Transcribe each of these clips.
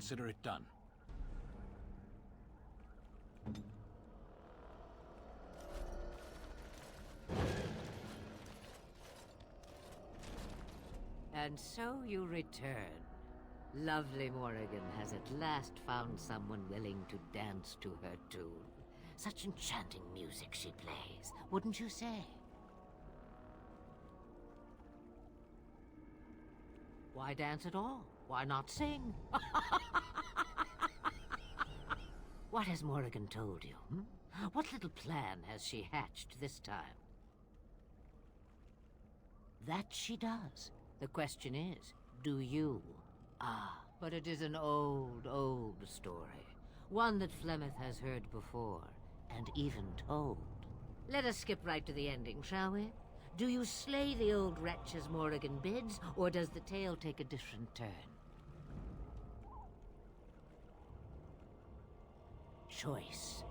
consider it done. And so you return. Lovely Morrigan has at last found someone willing to dance to her tune. Such enchanting music she plays, wouldn't you say? Why dance at all? Why not sing? What has Morrigan told you? What little plan has she hatched this time? That she does. The question is, do you? Ah, but it is an old, old story. One that Flemeth has heard before, and even told. Let us skip right to the ending, shall we? Do you slay the old wretch as Morrigan bids, or does the tale take a different turn? Choice.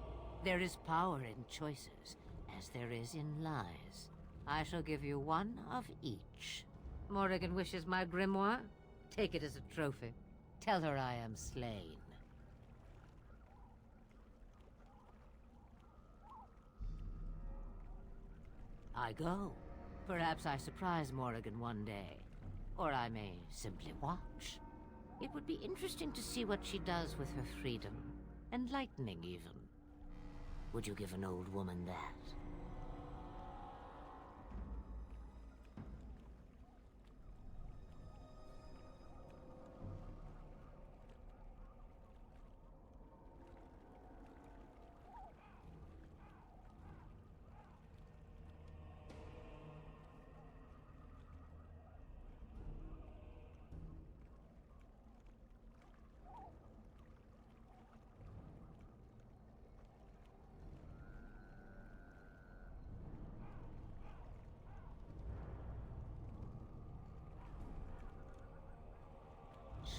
There is power in choices, as there is in lies. I shall give you one of each. Morrigan wishes my grimoire? Take it as a trophy. Tell her I am slain. I go. Perhaps I surprise Morrigan one day. Or I may simply watch. It would be interesting to see what she does with her freedom. Enlightening, even. Would you give an old woman that?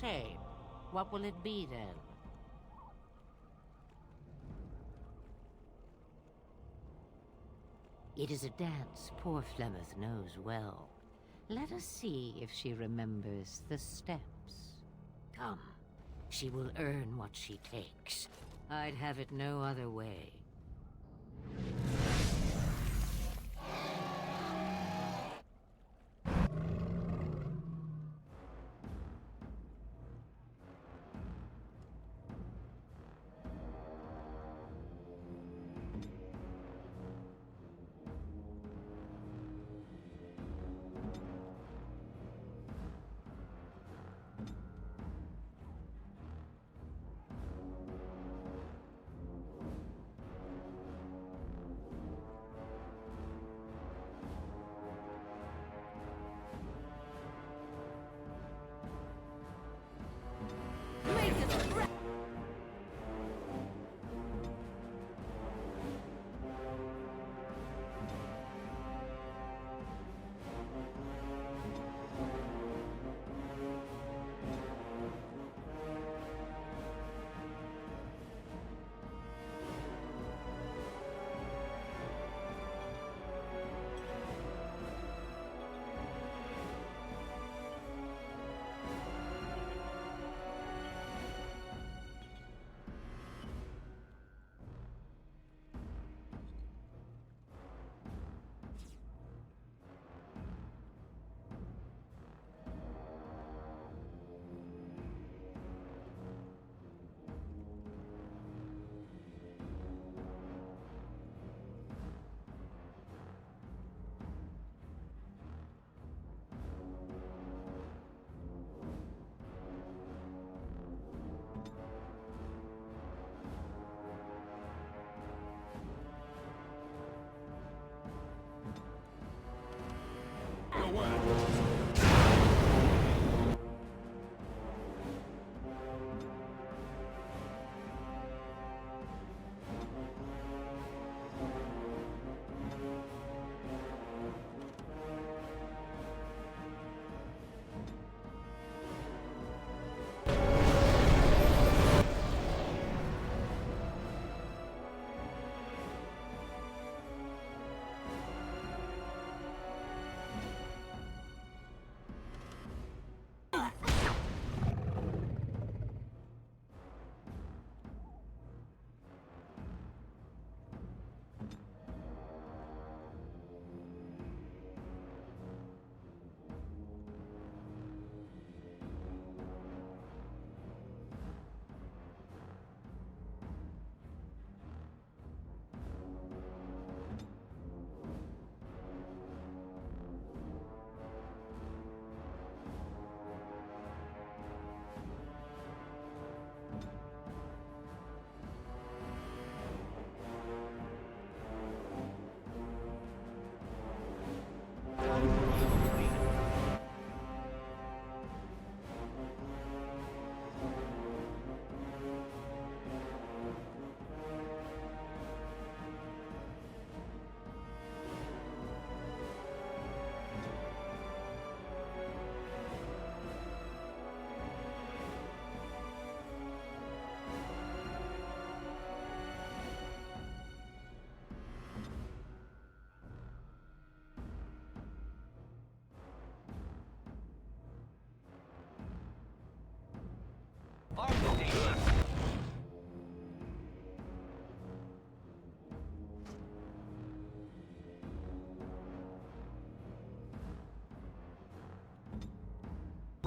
Shame. What will it be, then? It is a dance poor Flemeth knows well. Let us see if she remembers the steps. Come. She will earn what she takes. I'd have it no other way.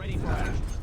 Ready for action.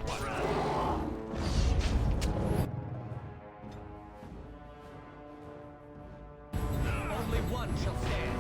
Only one shall stand.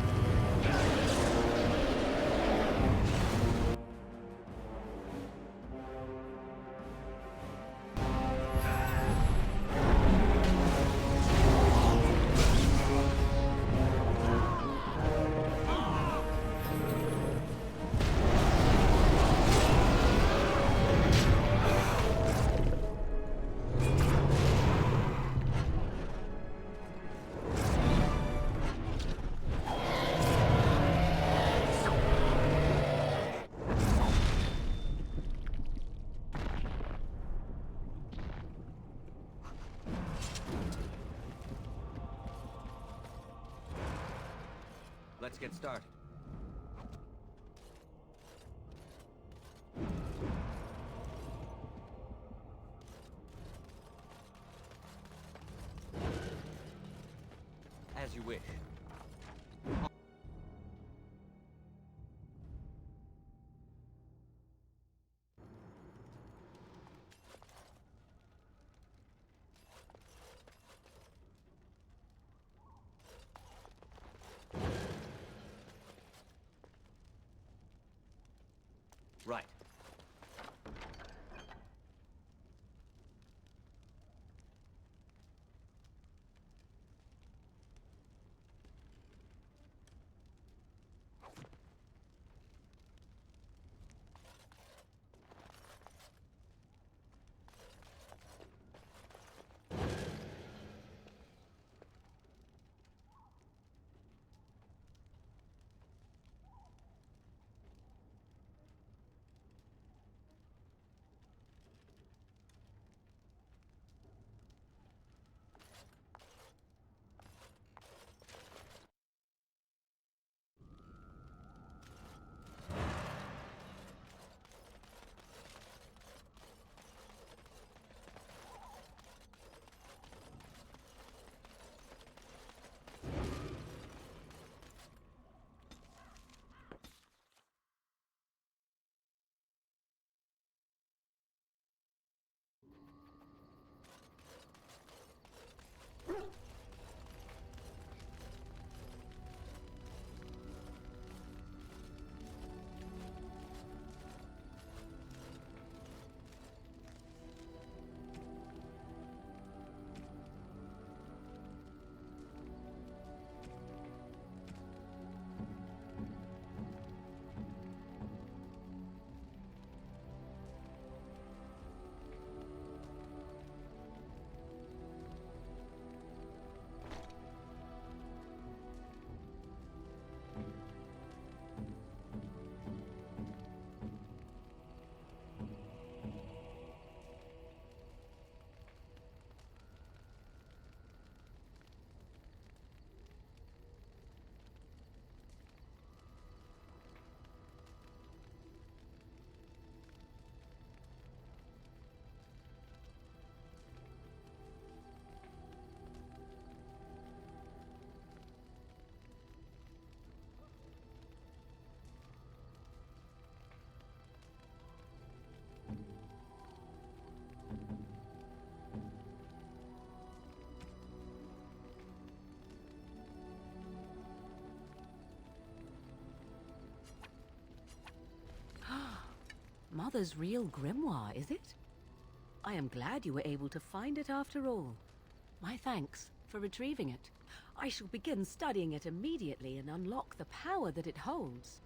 Let's get started. As you wish. Right. Mother's real grimoire, is it? I am glad you were able to find it after all. My thanks for retrieving it. I shall begin studying it immediately and unlock the power that it holds.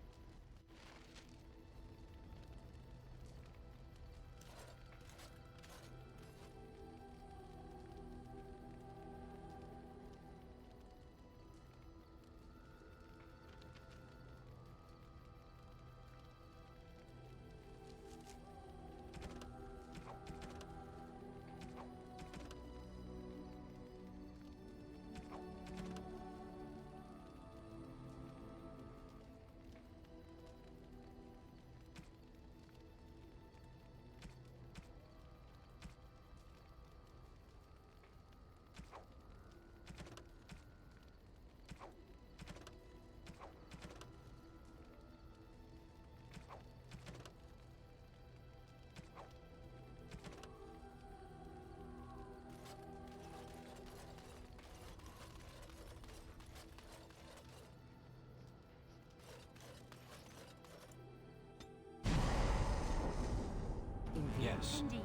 Yes. Indeed.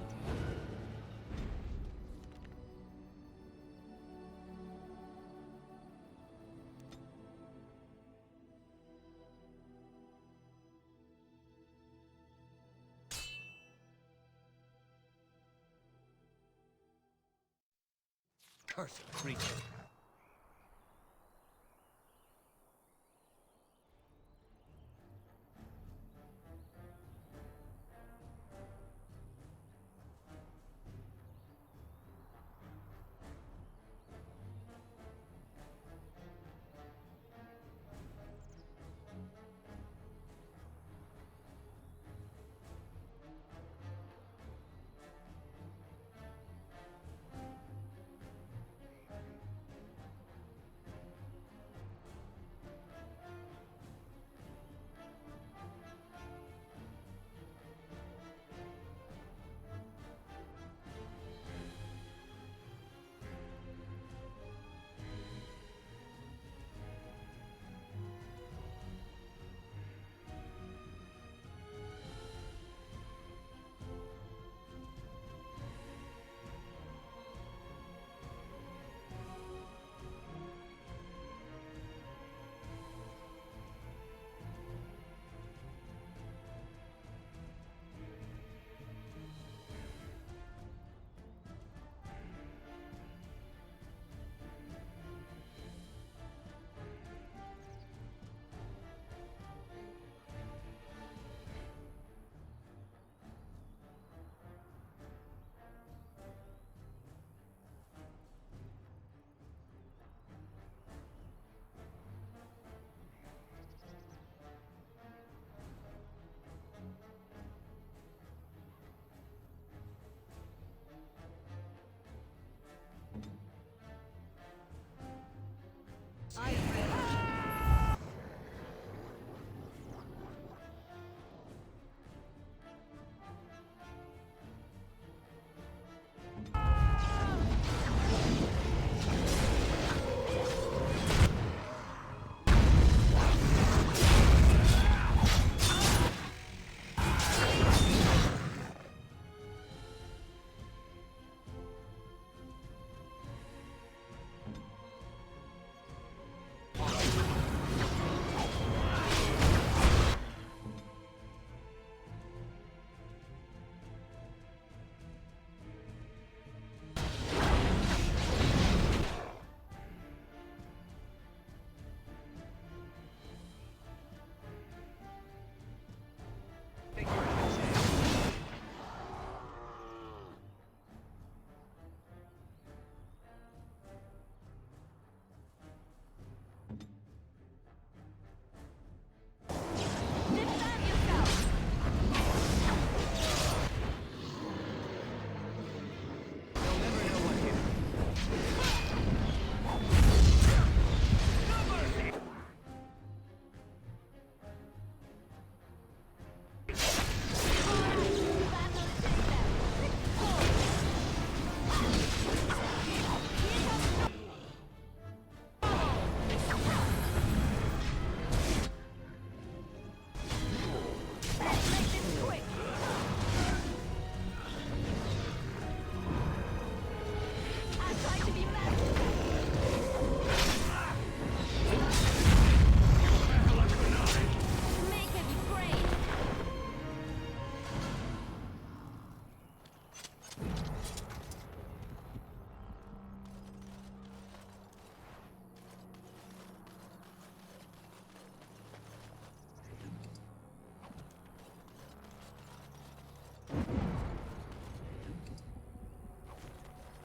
Cursed creature.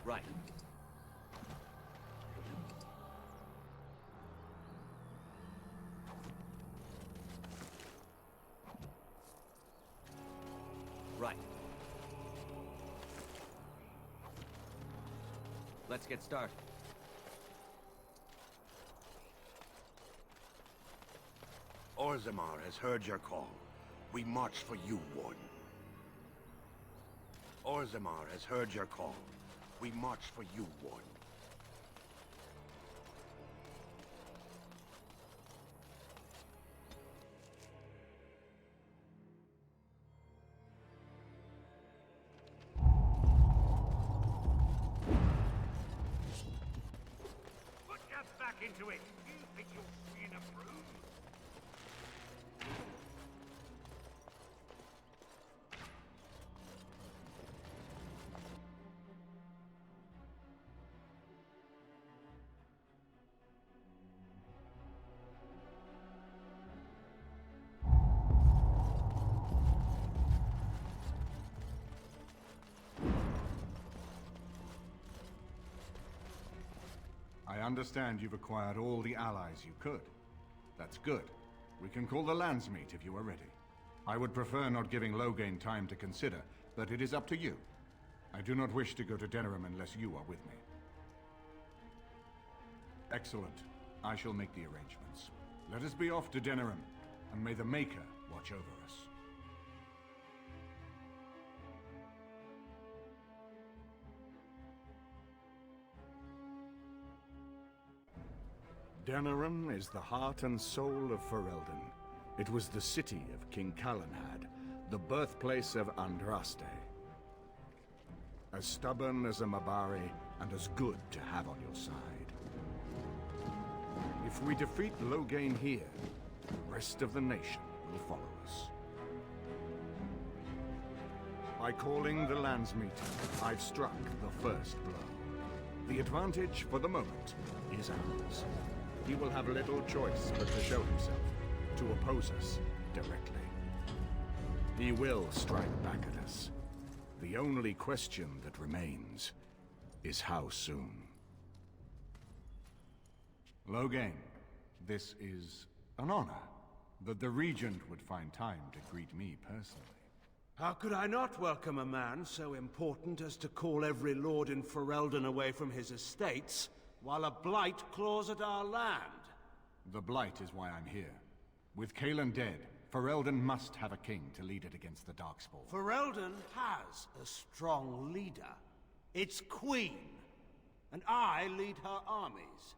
Right. Right. Let's get started. Orzammar has heard your call. We march for you, Warden. Orzammar has heard your call. We march for you, Warden. into it. You think you're seeing a broom? I understand you've acquired all the allies you could. That's good. We can call the Landsmeet if you are ready. I would prefer not giving Loghain time to consider, but it is up to you. I do not wish to go to Denerim unless you are with me. Excellent. I shall make the arrangements. Let us be off to Denerim, and may the Maker watch over us. Denerim is the heart and soul of Ferelden. It was the city of King Calenhad, the birthplace of Andraste. As stubborn as a Mabari, and as good to have on your side. If we defeat Loghain here, the rest of the nation will follow us. By calling the Landsmeet, I've struck the first blow. The advantage, for the moment, is ours. He will have little choice but to show himself, to oppose us directly. He will strike back at us. The only question that remains is how soon. Loghain, this is an honor that the Regent would find time to greet me personally. How could I not welcome a man so important as to call every lord in Ferelden away from his estates, while a blight claws at our land? The Blight is why I'm here. With Cailan dead, Ferelden must have a king to lead it against the Darkspawn. Ferelden has a strong leader. It's Queen, and I lead her armies.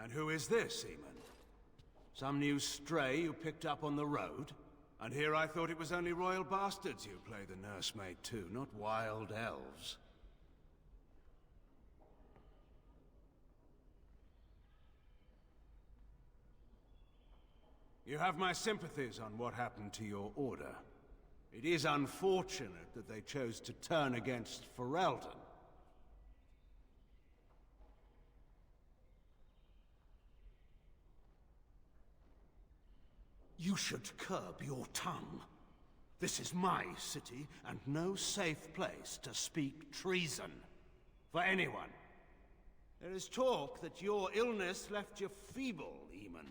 And who is this, Eamon? Some new stray you picked up on the road? And here I thought it was only royal bastards you play the nursemaid to, not wild elves. You have my sympathies on what happened to your order. It is unfortunate that they chose to turn against Ferelden. You should curb your tongue. This is my city, and no safe place to speak treason for anyone. There is talk that your illness left you feeble, Eamon.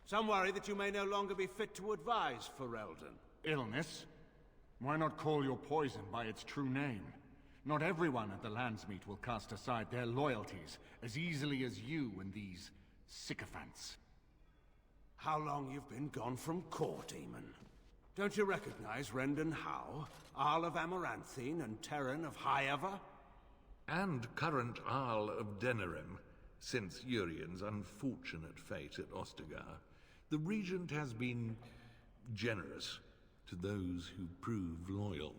Some worry that you may no longer be fit to advise Ferelden. Illness? Why not call your poison by its true name? Not everyone at the Landsmeet will cast aside their loyalties as easily as you and these sycophants. How long you've been gone from court, Eamon? Don't you recognize Rendon Howe, Arl of Amaranthine and Terran of Highever? And current Arl of Denerim, since Urien's unfortunate fate at Ostagar. The Regent has been generous to those who prove loyal.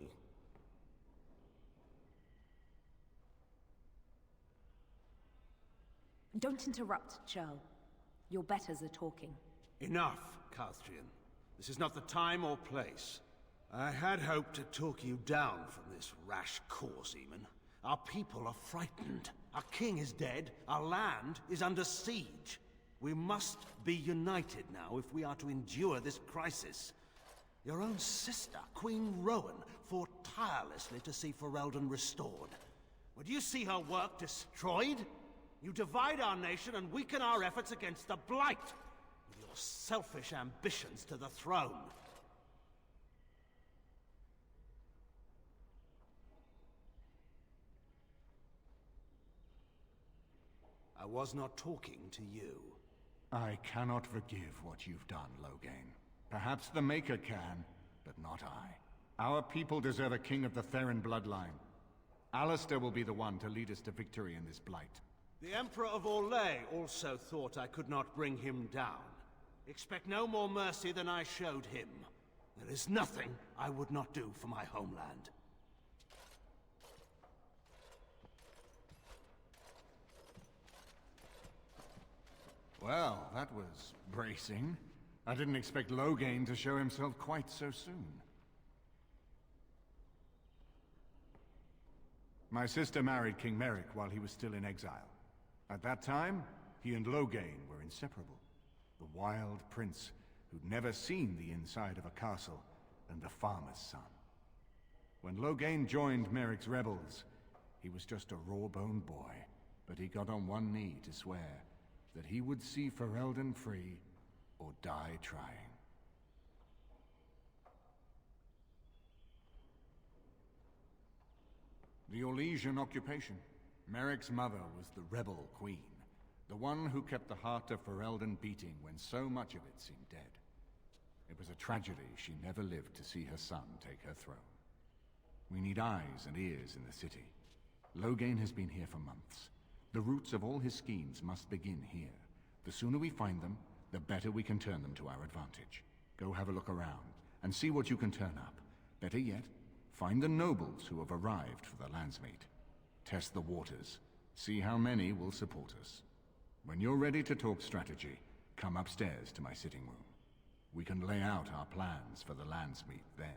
Don't interrupt, Churl. Your betters are talking. Enough, Calthrian. This is not the time or place. I had hoped to talk you down from this rash course, Eamon. Our people are frightened. Our king is dead. Our land is under siege. We must be united now if we are to endure this crisis. Your own sister, Queen Rowan, fought tirelessly to see Ferelden restored. Would you see her work destroyed? You divide our nation and weaken our efforts against the Blight, with your selfish ambitions to the throne. I was not talking to you. I cannot forgive what you've done, Loghain. Perhaps the Maker can, but not I. Our people deserve a king of the Theron bloodline. Alistair will be the one to lead us to victory in this Blight. The Emperor of Orlais also thought I could not bring him down. Expect no more mercy than I showed him. There is nothing I would not do for my homeland. Well, that was bracing. I didn't expect Loghain to show himself quite so soon. My sister married King Merrick while he was still in exile. At that time, he and Loghain were inseparable. The wild prince who'd never seen the inside of a castle and the farmer's son. When Loghain joined Merrick's rebels, he was just a raw-boned boy, but he got on one knee to swear that he would see Ferelden free or die trying. The Orlesian occupation. Merrick's mother was the rebel queen, the one who kept the heart of Ferelden beating when so much of it seemed dead. It was a tragedy she never lived to see her son take her throne. We need eyes and ears in the city. Loghain has been here for months. The roots of all his schemes must begin here. The sooner we find them, the better we can turn them to our advantage. Go have a look around, and see what you can turn up. Better yet, find the nobles who have arrived for the Landsmeet. Test the waters. See how many will support us. When you're ready to talk strategy, come upstairs to my sitting room. We can lay out our plans for the Landsmeet then.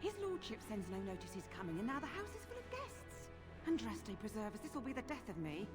His lordship sends no notice he's coming, and now the house is full of guests. Andraste preserve us, this will be the death of me.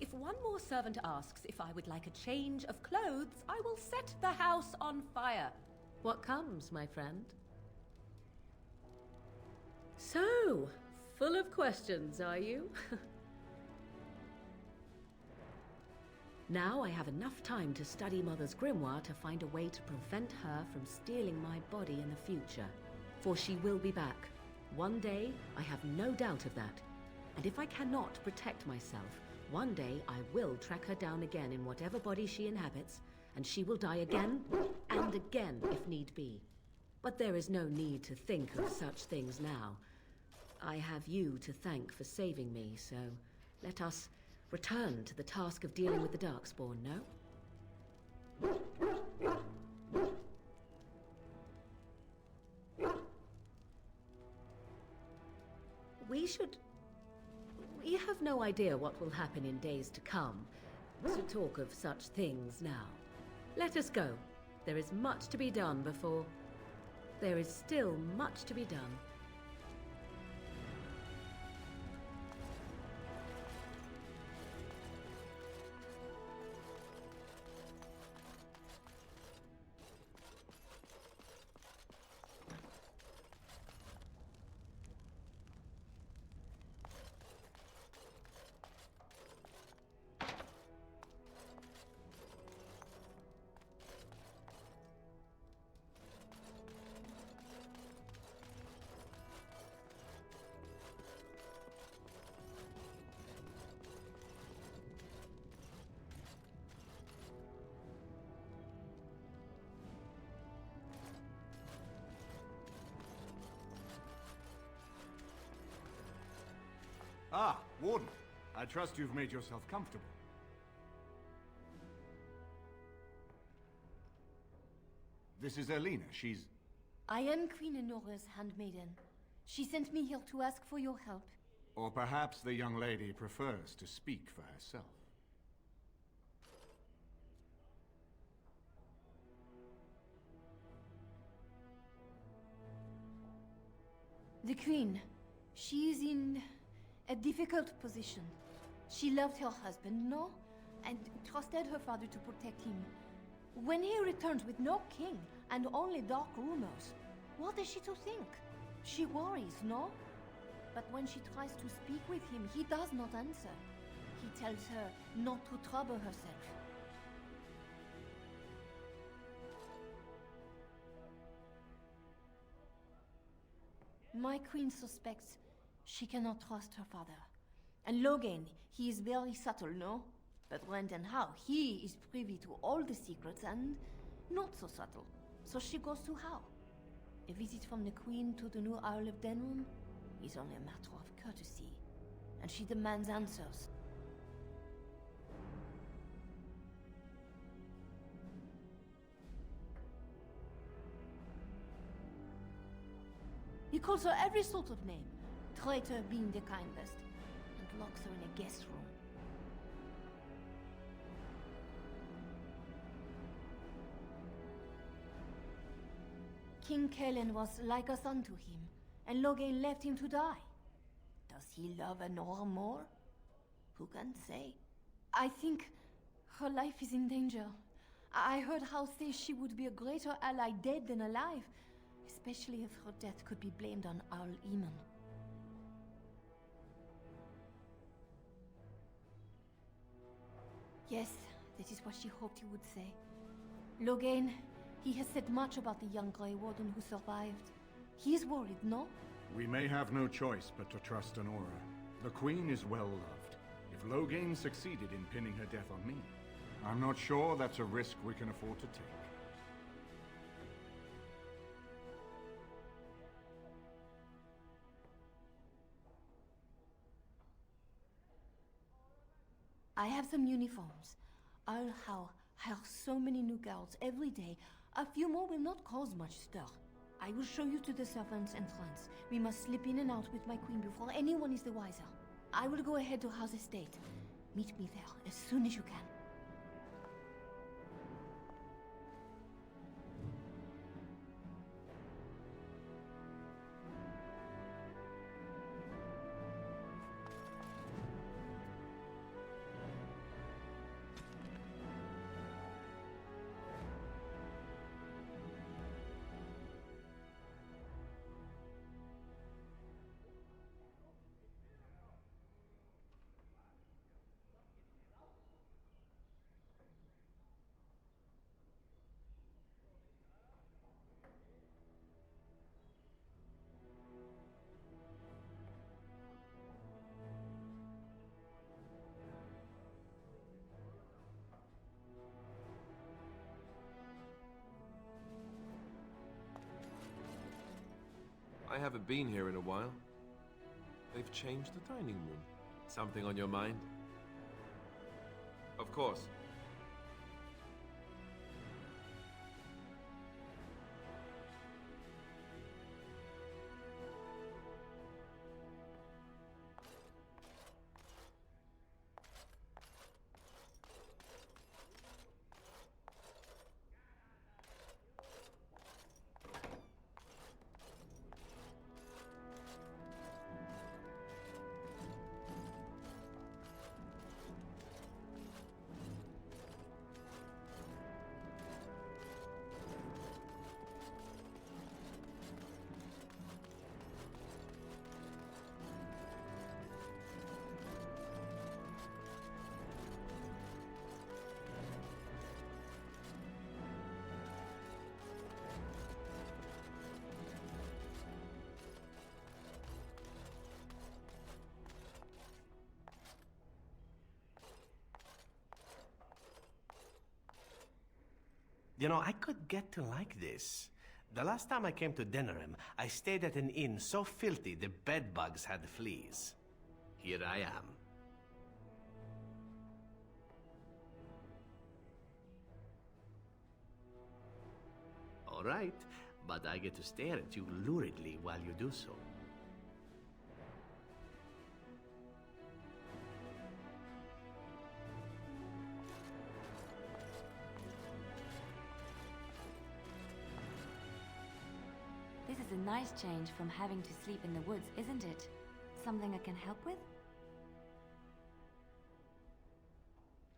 If one more servant asks if I would like a change of clothes, I will set the house on fire. What comes, my friend? So, full of questions, are you? Now I have enough time to study Mother's grimoire to find a way to prevent her from stealing my body in the future. For she will be back. One day, I have no doubt of that. And if I cannot protect myself, one day I will track her down again in whatever body she inhabits, and she will die again and again if need be. But there is no need to think of such things now. I have you to thank for saving me, so let us return to the task of dealing with the Darkspawn, no? We have no idea what will happen in days to come, to talk of such things now. Let us go. There is much to be done before... There is still much to be done. Ah, Warden. I trust you've made yourself comfortable. This is Elena. She's... I am Queen Enora's handmaiden. She sent me here to ask for your help. Or perhaps the young lady prefers to speak for herself. The Queen, she is in a difficult position. She loved her husband, no? And trusted her father to protect him. When he returns with no king and only dark rumors, what is she to think? She worries, no? But when she tries to speak with him, he does not answer. He tells her not to trouble herself. My queen suspects she cannot trust her father. And Logain, he is very subtle, no? But when and how, he is privy to all the secrets and not so subtle. So she goes to how? A visit from the queen to the new Isle of Denrum is only a matter of courtesy, and she demands answers. He calls her every sort of name, traitor being the kindest, and locks her in a guest room. King Kellen was like a son to him, and Logain left him to die. Does he love Enora more? Who can say? I think her life is in danger. I heard how say she would be a greater ally dead than alive, especially if her death could be blamed on Owl Eamon. Yes, that is what she hoped he would say. Logain, he has said much about the young Grey Warden who survived. He is worried, no? We may have no choice but to trust Enora. The Queen is well loved. If Logain succeeded in pinning her death on me, I'm not sure that's a risk we can afford to take. I have some uniforms. I'll hire so many new girls every day. A few more will not cause much stir. I will show you to the servants' entrance. We must slip in and out with my queen before anyone is the wiser. I will go ahead to House Estate. Meet me there as soon as you can. I haven't been here in a while. They've changed the dining room. Something on your mind? Of course. You know, I could get to like this. The last time I came to Denrim, I stayed at an inn so filthy the bedbugs had fleas. Here I am. All right, but I get to stare at you luridly while you do so. This is a nice change from having to sleep in the woods, isn't it? Something I can help with?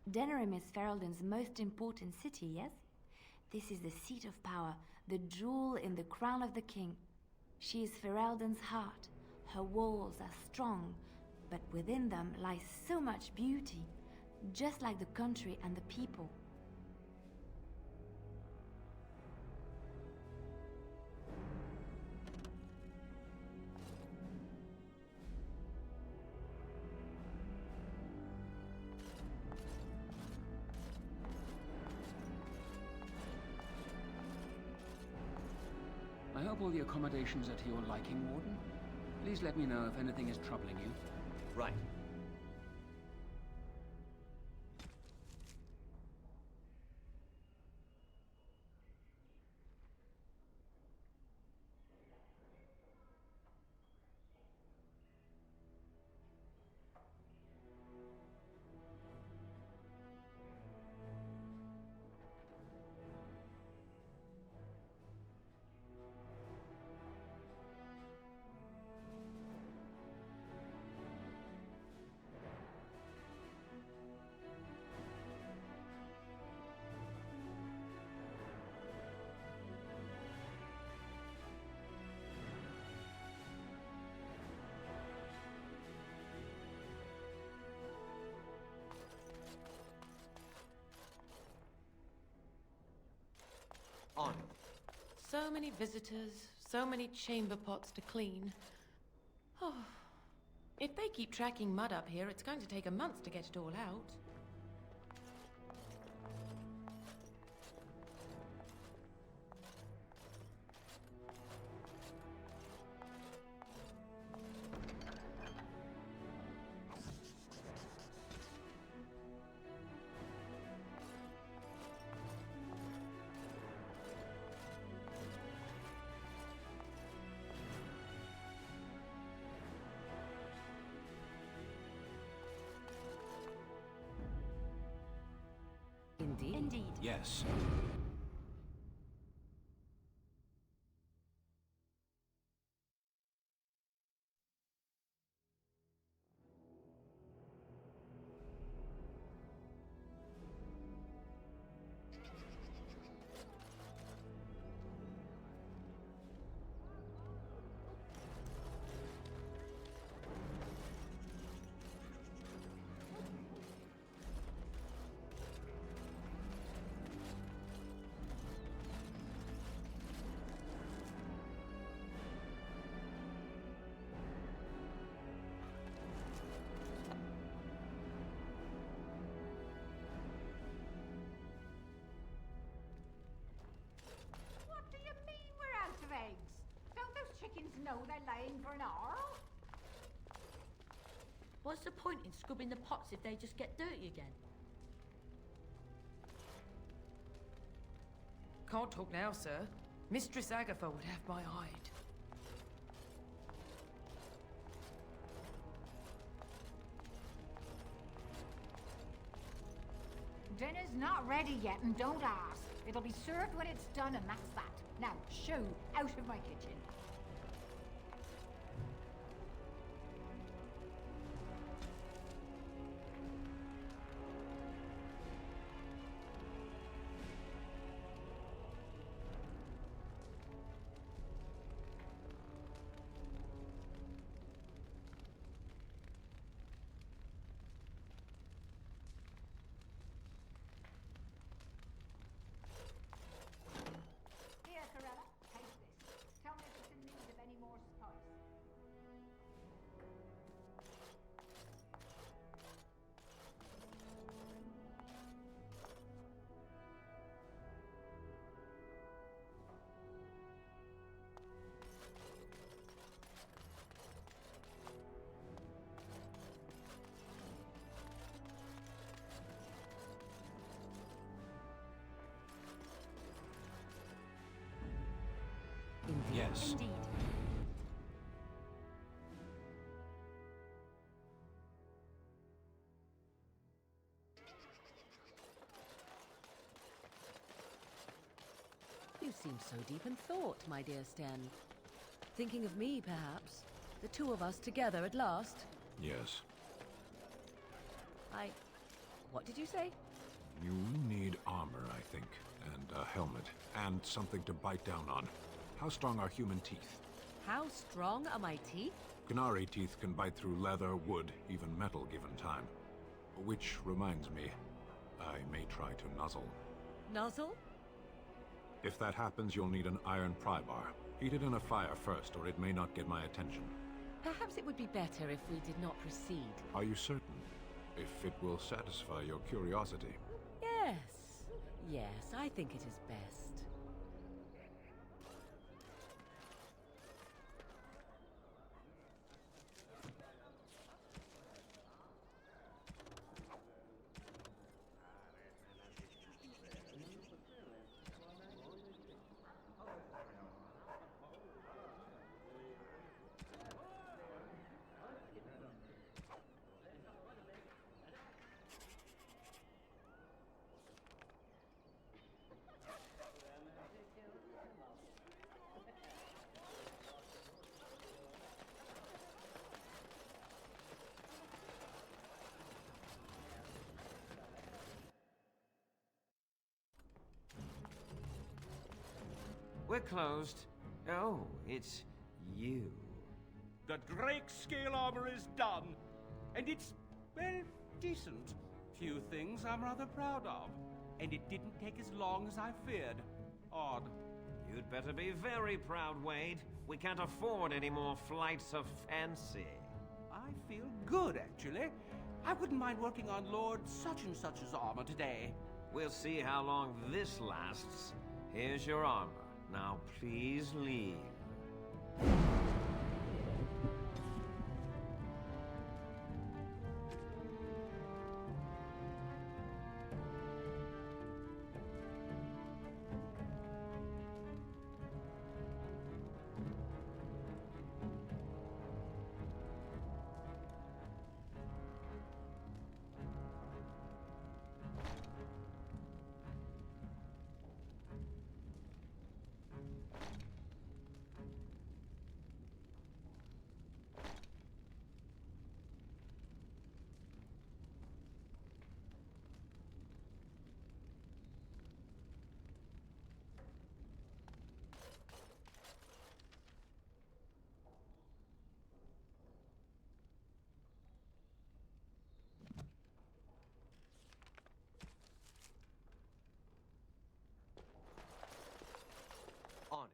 Denerim is Ferelden's most important city, yes? This is the seat of power, the jewel in the crown of the king. She is Ferelden's heart. Her walls are strong, but within them lies so much beauty, just like the country and the people. I hope all the accommodations are to your liking, Warden. Please let me know if anything is troubling you. Right. On. So many visitors, so many chamber pots to clean. Oh, if they keep tracking mud up here, it's going to take a month to get it all out. Indeed. Indeed. Yes. Eggs. Don't those chickens know they're laying for an hour? What's the point in scrubbing the pots if they just get dirty again? Can't talk now, sir. Mistress Agatha would have my hide. Dinner's not ready yet, and don't ask. It'll be served when it's done, and that's that. Now, shoo, out of my kitchen. Here, Corella, taste this. Tell me if it's in Yes. Indeed. You seem so deep in thought, my dear Sten. Thinking of me, perhaps? The two of us together at last? Yes. What did you say? You need armor, I think, and a helmet, and something to bite down on. How strong are human teeth? How strong are my teeth? Canary teeth can bite through leather, wood, even metal given time. Which reminds me, I may try to nuzzle. Nuzzle? If that happens, you'll need an iron pry bar. Heat it in a fire first, or it may not get my attention. Perhaps it would be better if we did not proceed. Are you certain? If it will satisfy your curiosity. Yes. Yes, I think it is best. We're closed. Oh, it's you. The Drake scale armor is done, and it's, well, decent. Few things I'm rather proud of, and it didn't take as long as I feared. Odd. You'd better be very proud, Wade. We can't afford any more flights of fancy. I feel good, actually. I wouldn't mind working on Lord such-and-such's armor today. We'll see how long this lasts. Here's your armor. Now please leave. On it.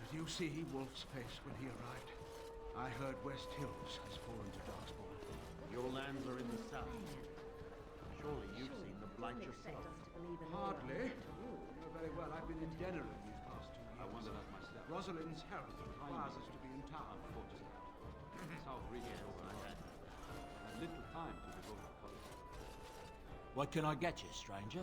Did you see Wolf's face when he arrived? I heard West Hills has fallen to Darkspawn. Your lands are in the south. Surely you've seen the blight yourself. Hardly. You know very well I've been in Denerim these past 2 years. I wonder that myself. Rosalind's herald requires us to be in town before tonight. South region I had little time to devote to politics. What can I get you, stranger?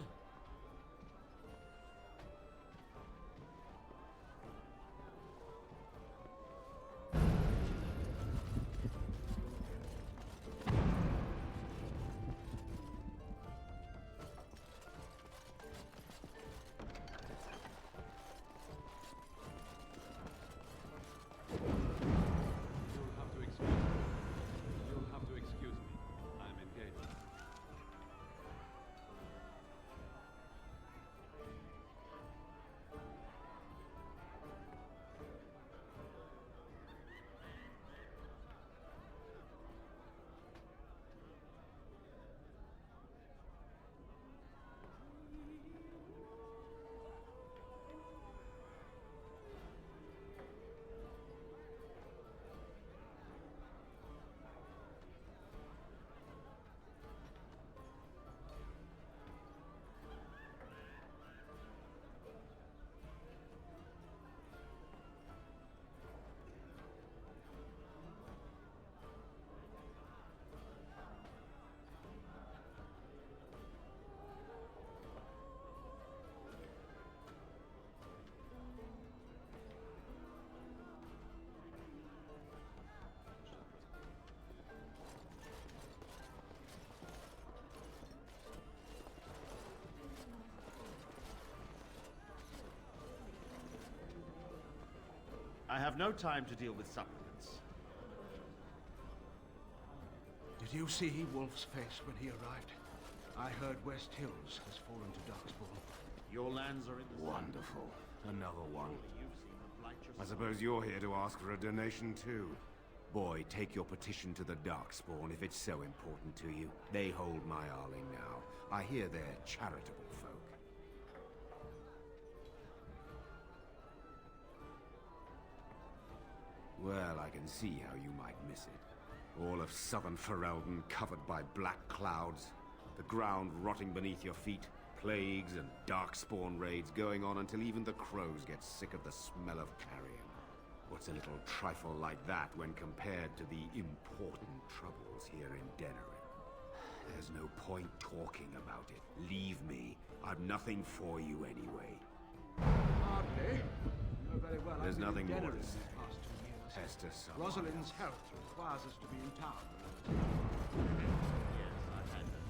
have no time to deal with supplicants. Did you see Wolf's face when he arrived? I heard West Hills has fallen to Darkspawn. Your lands are in the Wonderful. Another one. I suppose you're here to ask for a donation too. Boy, take your petition to the Darkspawn if it's so important to you. They hold my Arling now. I hear they're charitable folk. Well, I can see how you might miss it. All of southern Ferelden covered by black clouds, the ground rotting beneath your feet, plagues and Darkspawn raids going on until even the crows get sick of the smell of carrion. What's a little trifle like that when compared to the important troubles here in Denerim? There's no point talking about it. Leave me. I've nothing for you anyway. Hardly. You know very well There's I've nothing been in more Denerim to these say. past 2 years. Pester someone Rosalind's else. health requires us to be in town. Yes, I had that.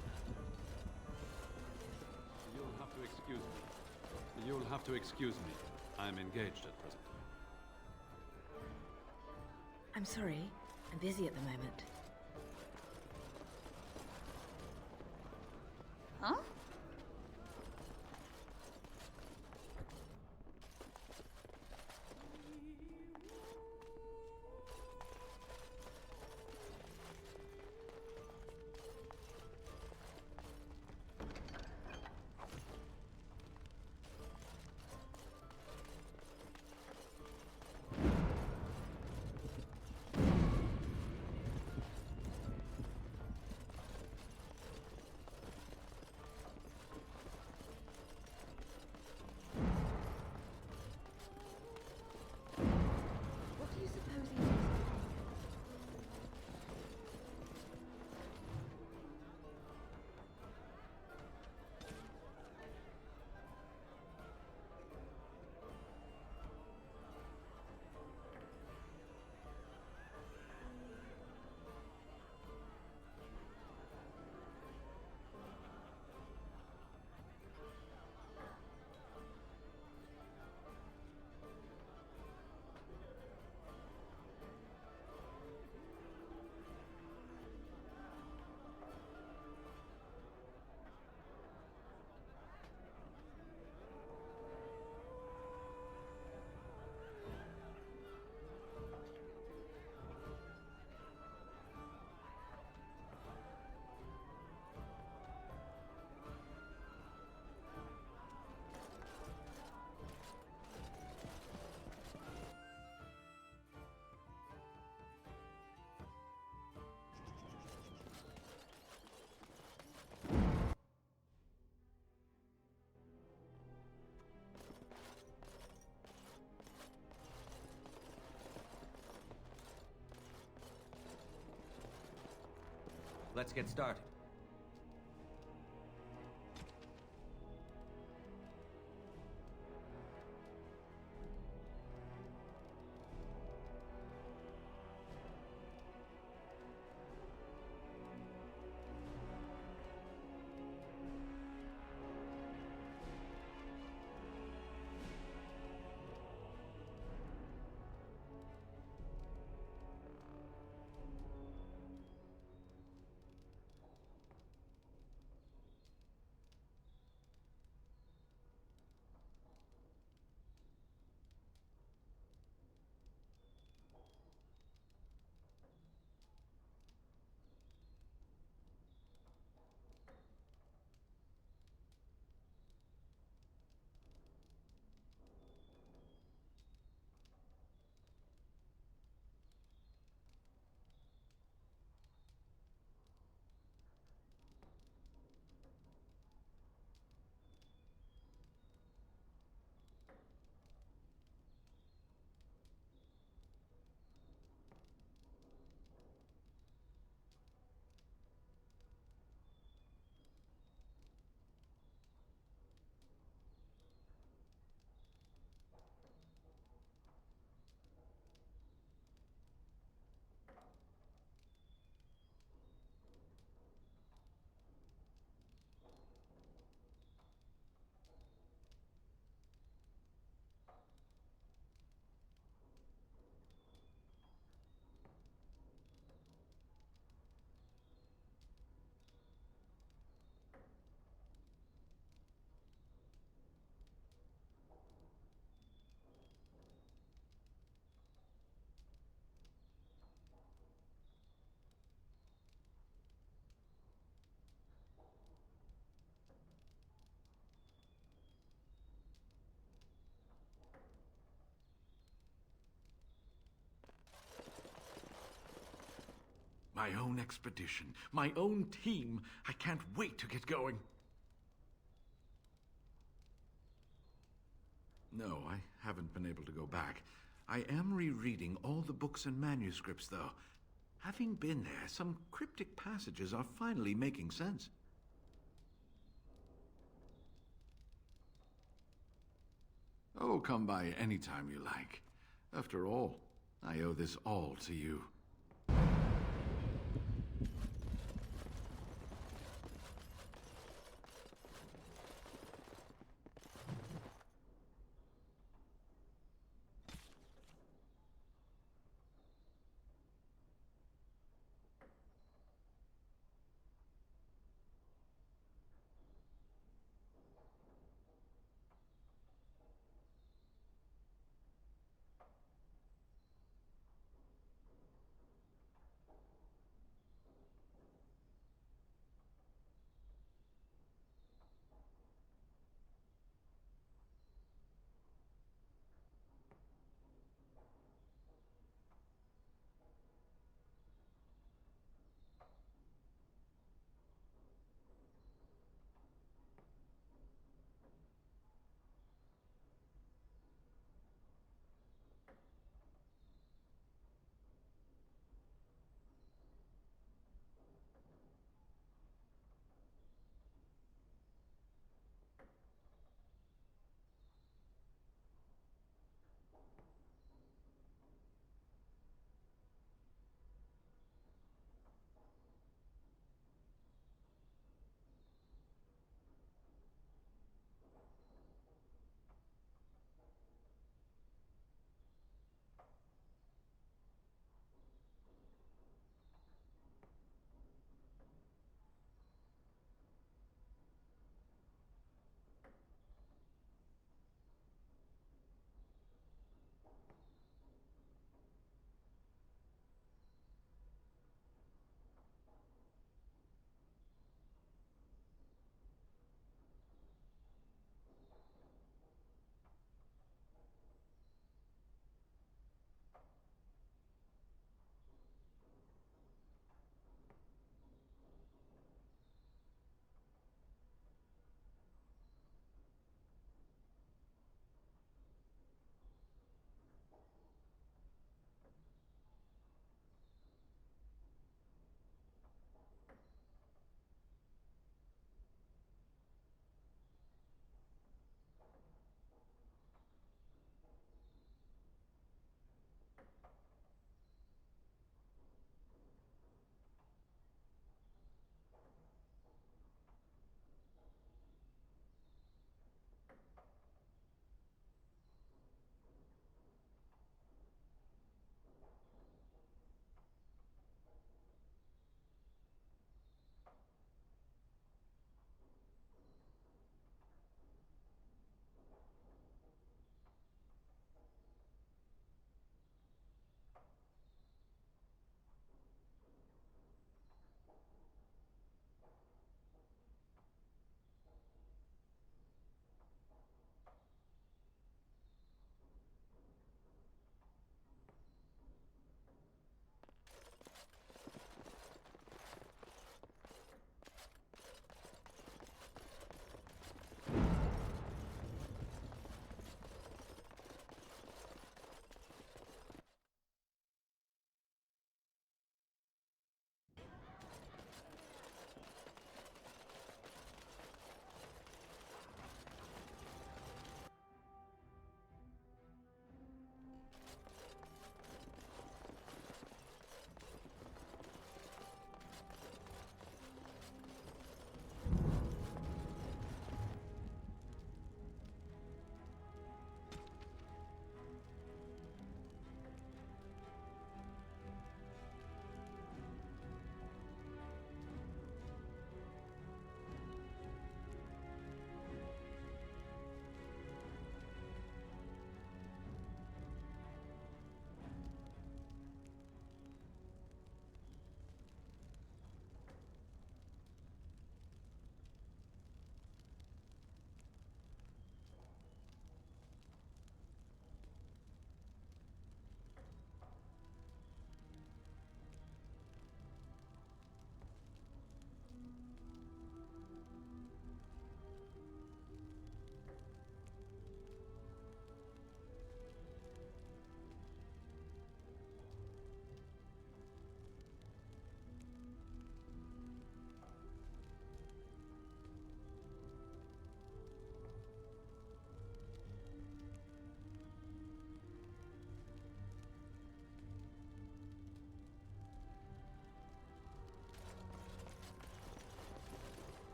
You'll have to excuse me. You'll have to excuse me. I'm engaged at present. I'm sorry. I'm busy at the moment. Huh? What do you suppose he is? Let's get started. my own expedition, my own team. I can't wait to get going. No, I haven't been able to go back. I am rereading all the books and manuscripts, though. Having been there, some cryptic passages are finally making sense. Oh, come by any time you like. After all, I owe this all to you.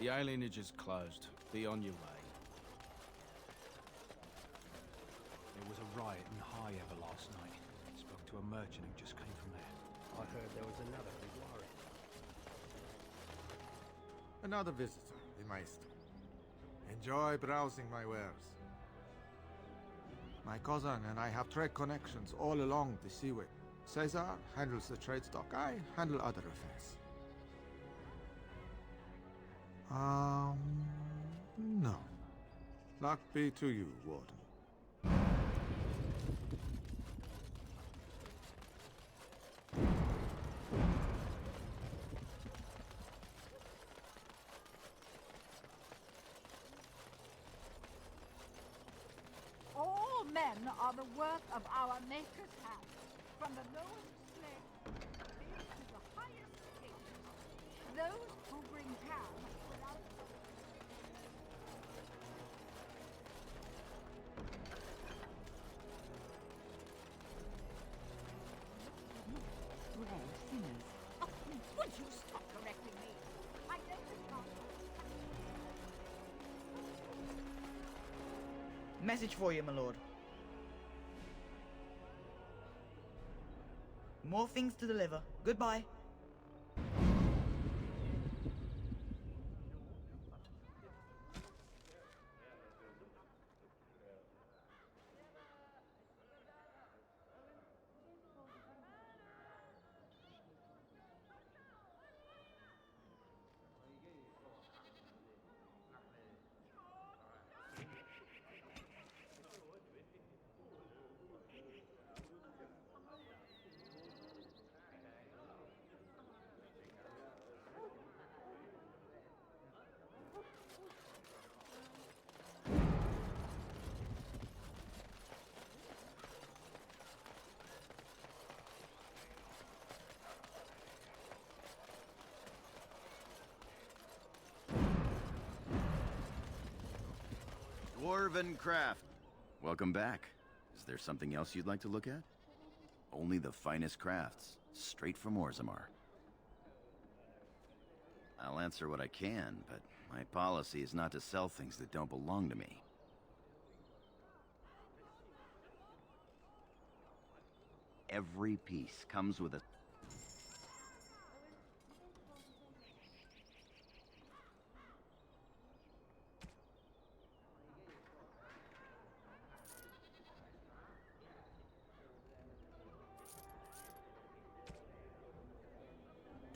The alienage is closed. Be on your way. There was a riot in High-Ever last night. Spoke to a merchant who just came from there. I heard there was another big warrant. Another visitor, the Maester. Enjoy browsing my wares. My cousin and I have trade connections all along the seaway. Caesar handles the trade stock, I handle other affairs. No. Luck be to you, Warden. All men are the work of our Maker's hand, from the lowest slave to the highest king. Those who bring down without Red sinners. Oh, would you stop correcting me? I know it's not. Message for you, my lord. More things to deliver. Goodbye. Dwarven craft. Welcome back. Is there something else you'd like to look at? Only the finest crafts, straight from Orzammar. I'll answer what I can, but my policy is not to sell things that don't belong to me. Every piece comes with a...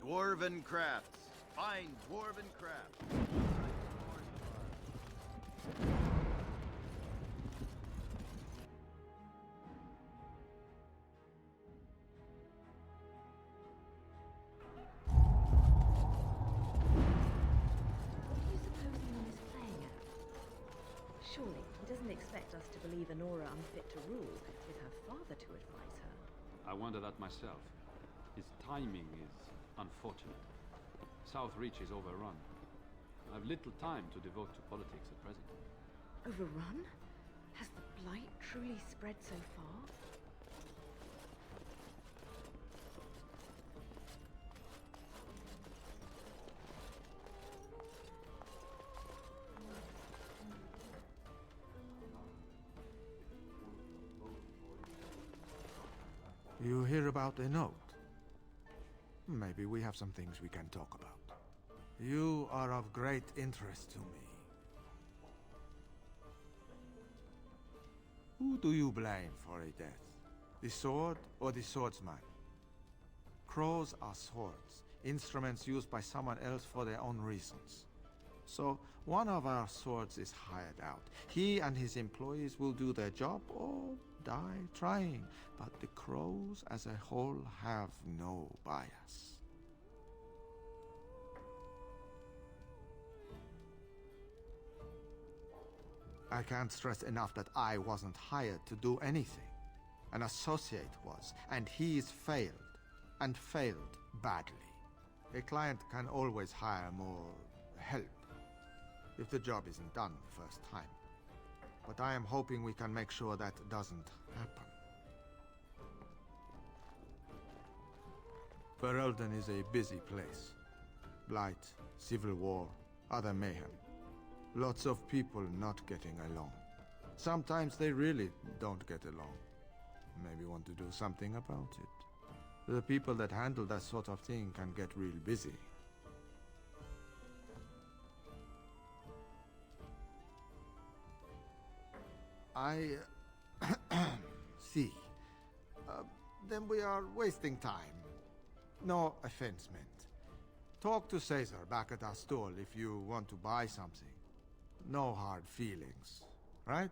Dwarven crafts. Fine dwarven crafts. What do you suppose Ian is playing at? Surely he doesn't expect us to believe Anora unfit to rule with her father to advise her. I wonder that myself. His timing is unfortunate. South Reach is overrun. I have little time to devote to politics at present. Overrun? Has the blight truly spread so far? You hear about a note? Maybe we have some things we can talk about. You are of great interest to me. Who do you blame for a death? The sword or the swordsman? Crows are swords, instruments used by someone else for their own reasons. So, one of our swords is hired out. He and his employees will do their job or die trying, but the crows as a whole have no bias. I can't stress enough that I wasn't hired to do anything. An associate was, and he's failed. And failed badly. A client can always hire more help if the job isn't done the first time. But I am hoping we can make sure that doesn't happen. Ferelden is a busy place. Blight, civil war, other mayhem. Lots of people not getting along. Sometimes they really don't get along. Maybe want to do something about it. The people that handle that sort of thing can get real busy. I see. Then we are wasting time. No offense meant. Talk to Caesar back at our stall if you want to buy something. No hard feelings, right?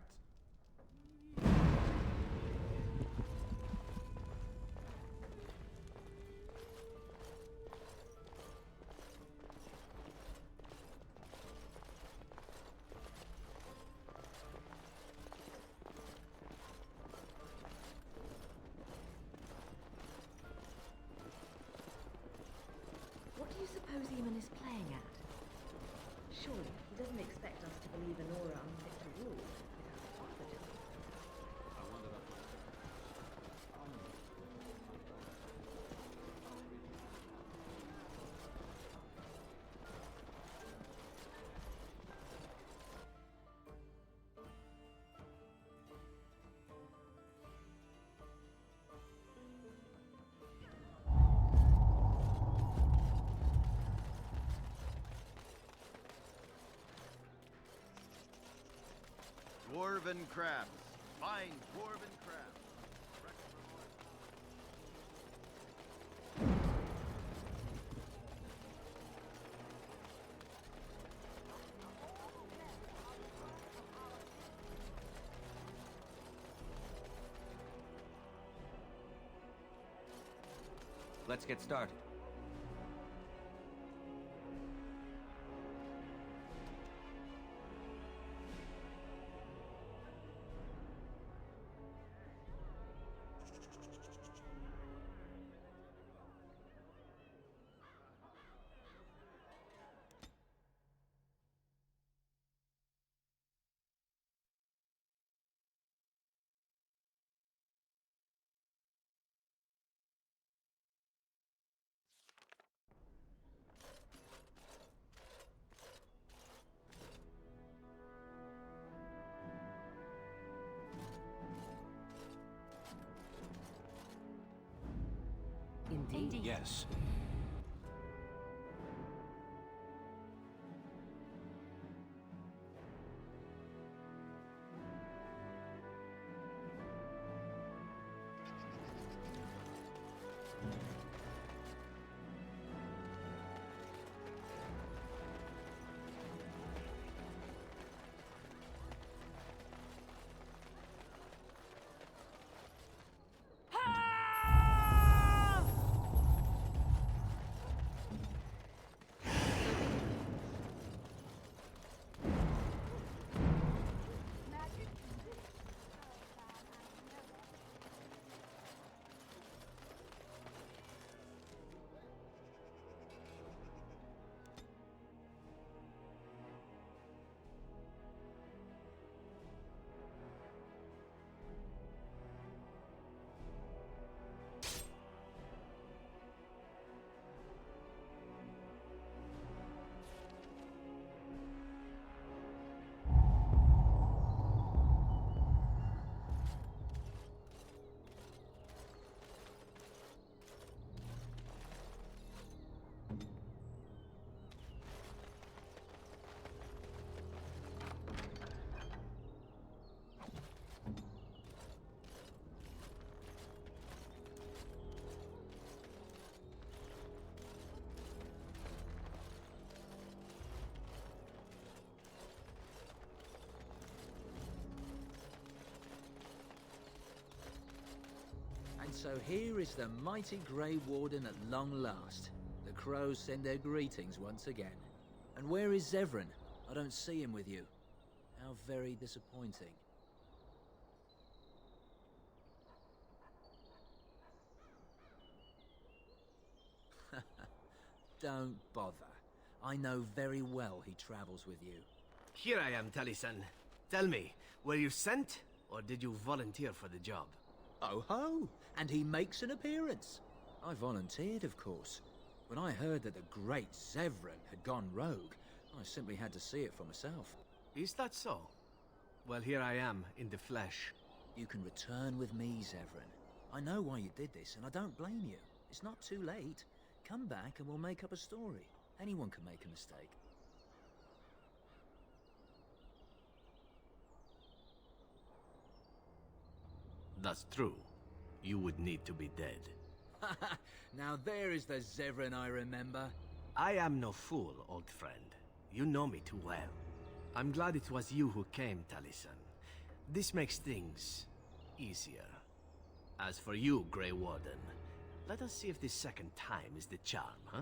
What do you suppose Eamon is playing at? Surely he doesn't expect us to believe Anora unfit to rule with her father doing it. I wonder that much. Dwarven crabs. Fine dwarven crabs. Let's get started. Indeed. Yes. And so here is the mighty Grey Warden at long last. The crows send their greetings once again. And where is Zevran? I don't see him with you. How very disappointing. Don't bother. I know very well he travels with you. Here I am, Taliesin. Tell me, were you sent, or did you volunteer for the job? Oh ho! And he makes an appearance. I volunteered, of course. When I heard that the great Zevran had gone rogue, I simply had to see it for myself. Is that so? Well, here I am, in the flesh. You can return with me, Zevran. I know why you did this, and I don't blame you. It's not too late. Come back and we'll make up a story. Anyone can make a mistake. That's true. You would need to be dead. Now there is the Zevran I remember. I am no fool, old friend. You know me too well. I'm glad it was you who came, Taliesin. This makes things easier. As for you, Grey Warden, let us see if this second time is the charm, huh?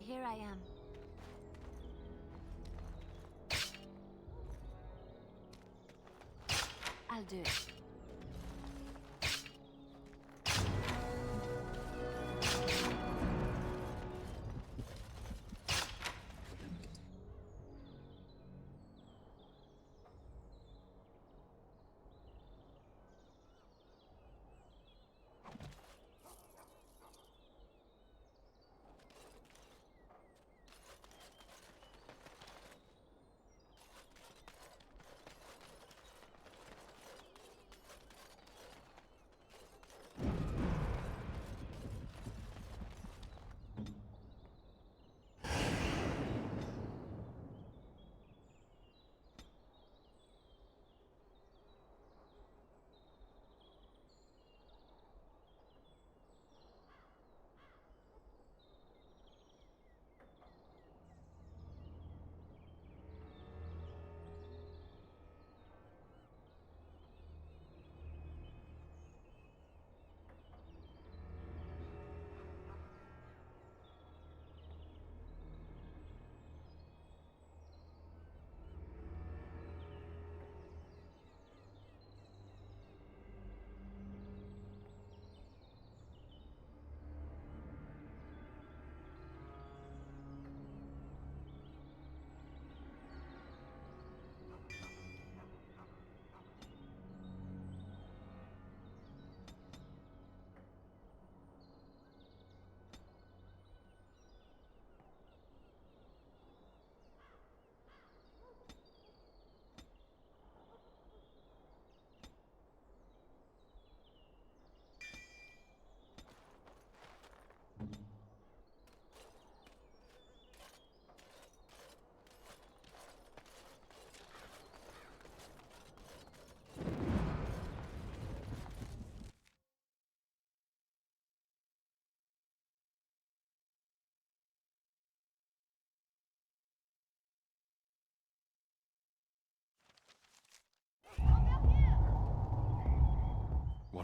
Here I am. I'll do it.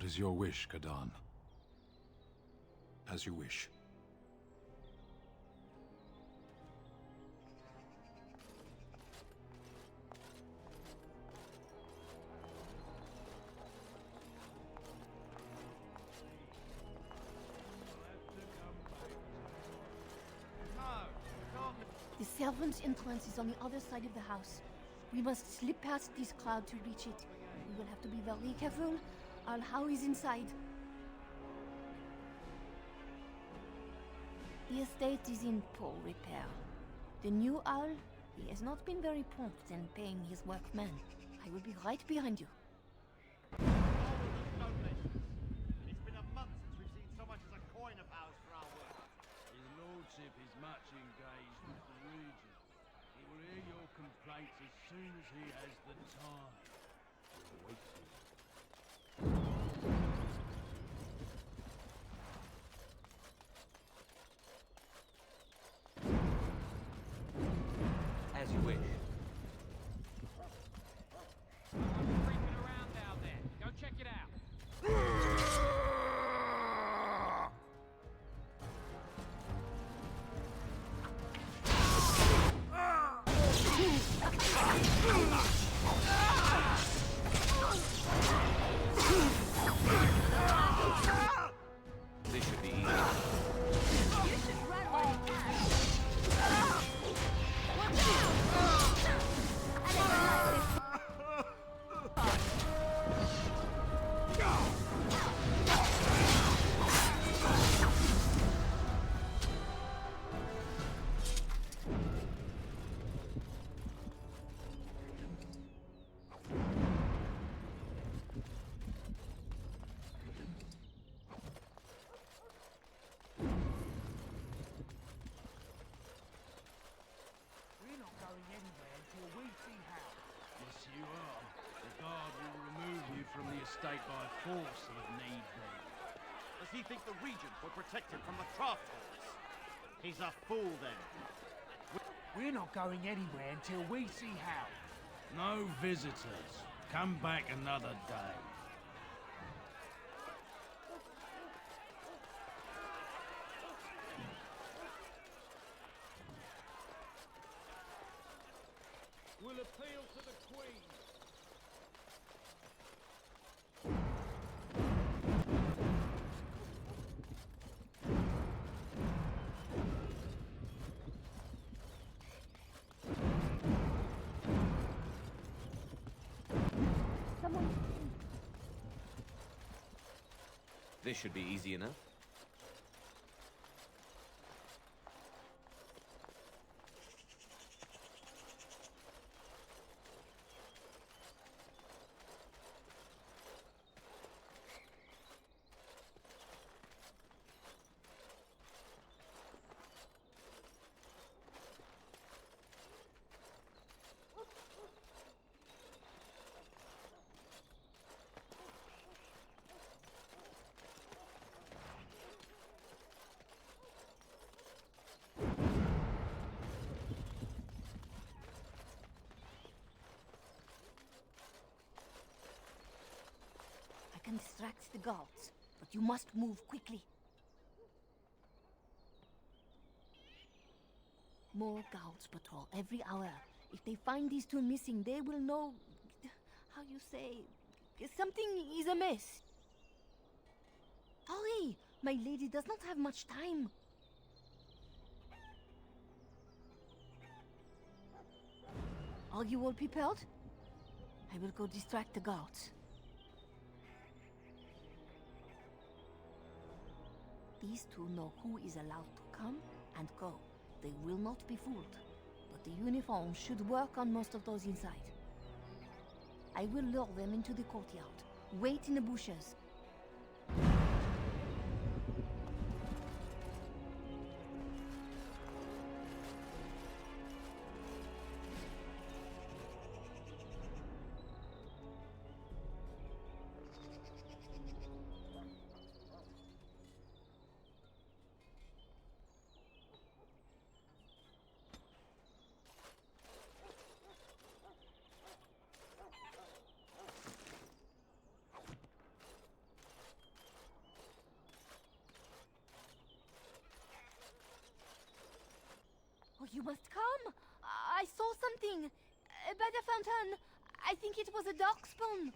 What is your wish, Kadan? As you wish. The servants' entrance is on the other side of the house. We must slip past this crowd to reach it. We will have to be very careful. Our How is inside. The estate is in poor repair. The new owl, he has not been very prompt in paying his workmen. I will be right behind you. It's been a month since we've seen so much as a coin of ours for our work. His lordship is much engaged with the region. He will hear your complaints as soon as he has the time. Wait till As you wish. Creeping around down there. Go check it out. This should be easy. You should run while you can. Watch out! I never liked this. We're not going anywhere until we see how. Yes, you are. The guard will remove you from the estate by force if need be. Does he think the regent will protect him from the craft holders? He's a fool then. We're not going anywhere until we see how. No visitors. Come back another day. We'll appeal to the Queen. Someone. This should be easy enough. I can distract the guards, but you must move quickly. More guards patrol every hour. If they find these two missing, they will know... how you say... something is amiss. Hurry! My lady does not have much time. Are you all prepared? I will go distract the guards. These two know who is allowed to come and go. They will not be fooled. But the uniform should work on most of those inside. I will lure them into the courtyard. Wait in the bushes. Oh, you must come. I saw something. By the fountain. I think it was a darkspawn.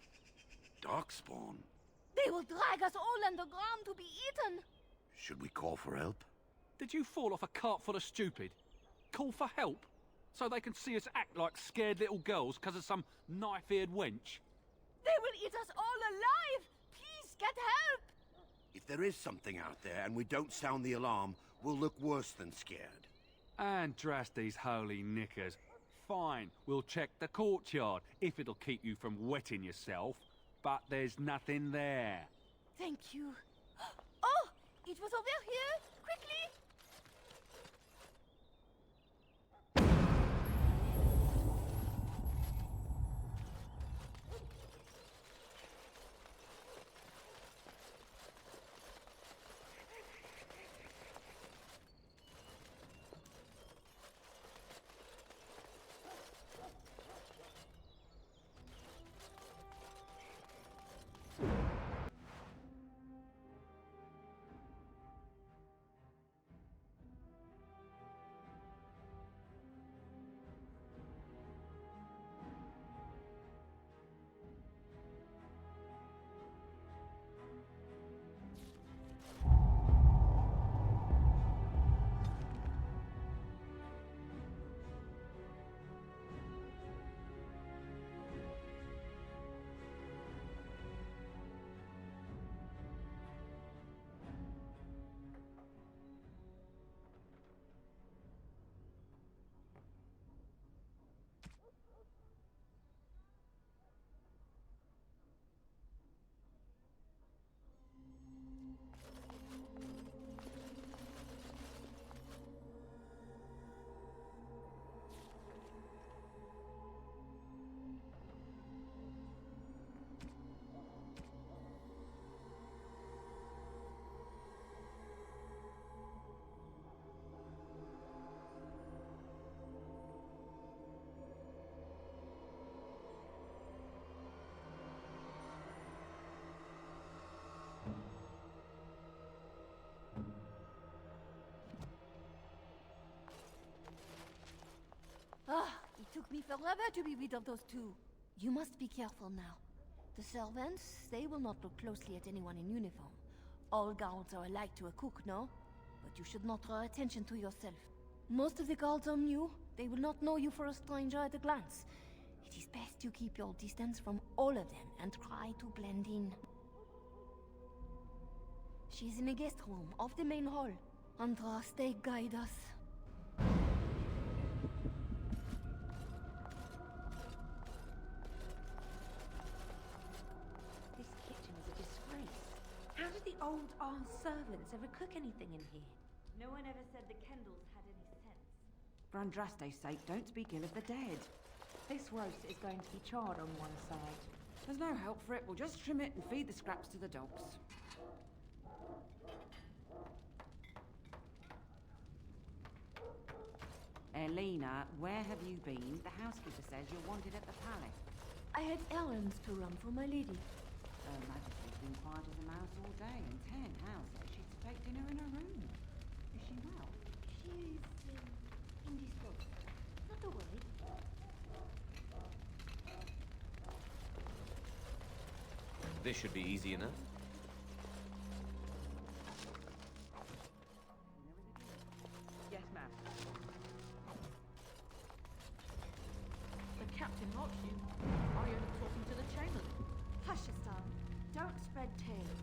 Darkspawn? They will drag us all underground to be eaten. Should we call for help? Did you fall off a cart full of stupid? Call for help? So they can see us act like scared little girls because of some knife-eared wench? They will eat us all alive! Please, get help! If there is something out there and we don't sound the alarm, we'll look worse than scared. Andraste's holy knickers. Fine, we'll check the courtyard, if it'll keep you from wetting yourself. But there's nothing there. Thank you. Oh! It was over here! Quickly! Ah, it took me forever to be rid of those two. You must be careful now. The servants, they will not look closely at anyone in uniform. All guards are alike to a cook, no? But you should not draw attention to yourself. Most of the guards are new. They will not know you for a stranger at a glance. It is best you keep your distance from all of them and try to blend in. She's in the guest room, off the main hall. Andraste, guide us. This kitchen is a disgrace. How did the old Arles servants ever cook anything in here? No one ever said the Kendalls had any sense. For Andraste's sake, don't speak ill of the dead. This roast is going to be charred on one side. There's no help for it. We'll just trim it and feed the scraps to the dogs. Elena, where have you been? The housekeeper says you're wanted at the palace. I had errands to run for my lady. Her Majesty's been quiet as a mouse all day, and Ten Howe says she'd take dinner in her room. Is she well? She's indisposed. Not to worry. This should be easy enough. Yes, ma'am. The captain wants you. Are you talking to the chamberlain? Hush, Estelle. Don't spread tales.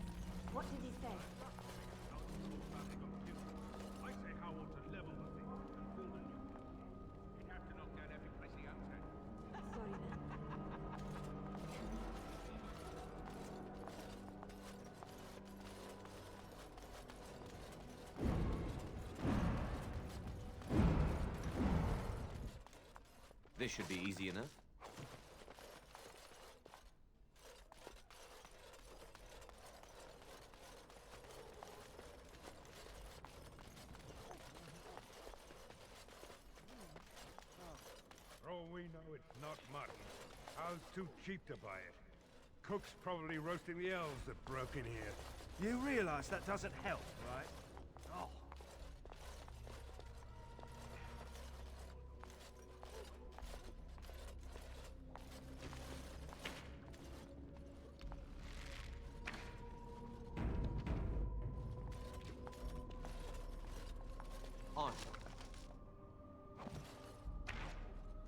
What did he say? I say how to level the thing and build a new one. You have to knock down every place he owns it. Sorry, then. This should be easy enough. For all we know, it's not much. How's too cheap to buy it? Cook's probably roasting the elves that broke in here. You realize that doesn't help, right? Oh.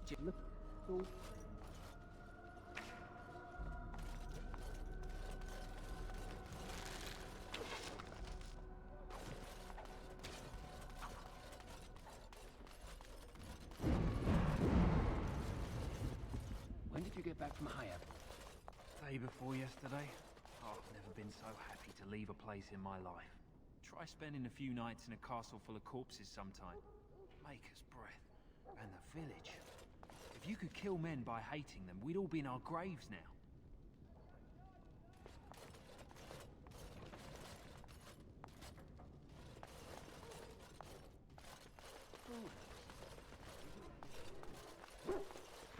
Look, so when did you get back from Hayab? Day before yesterday. Oh, I've never been so happy to leave a place in my life. Try spending a few nights in a castle full of corpses sometime. Maker's breath. And the village. If you could kill men by hating them, we'd all be in our graves now.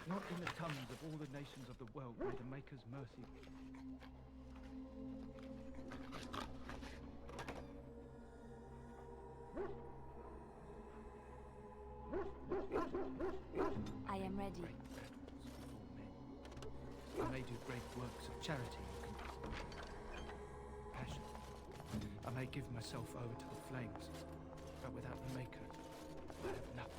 Not in the tongues of all the nations of the world may the Maker's mercy. I am ready. I may do great works of charity and compassion. I may give myself over to the flames, but without the Maker, I have nothing.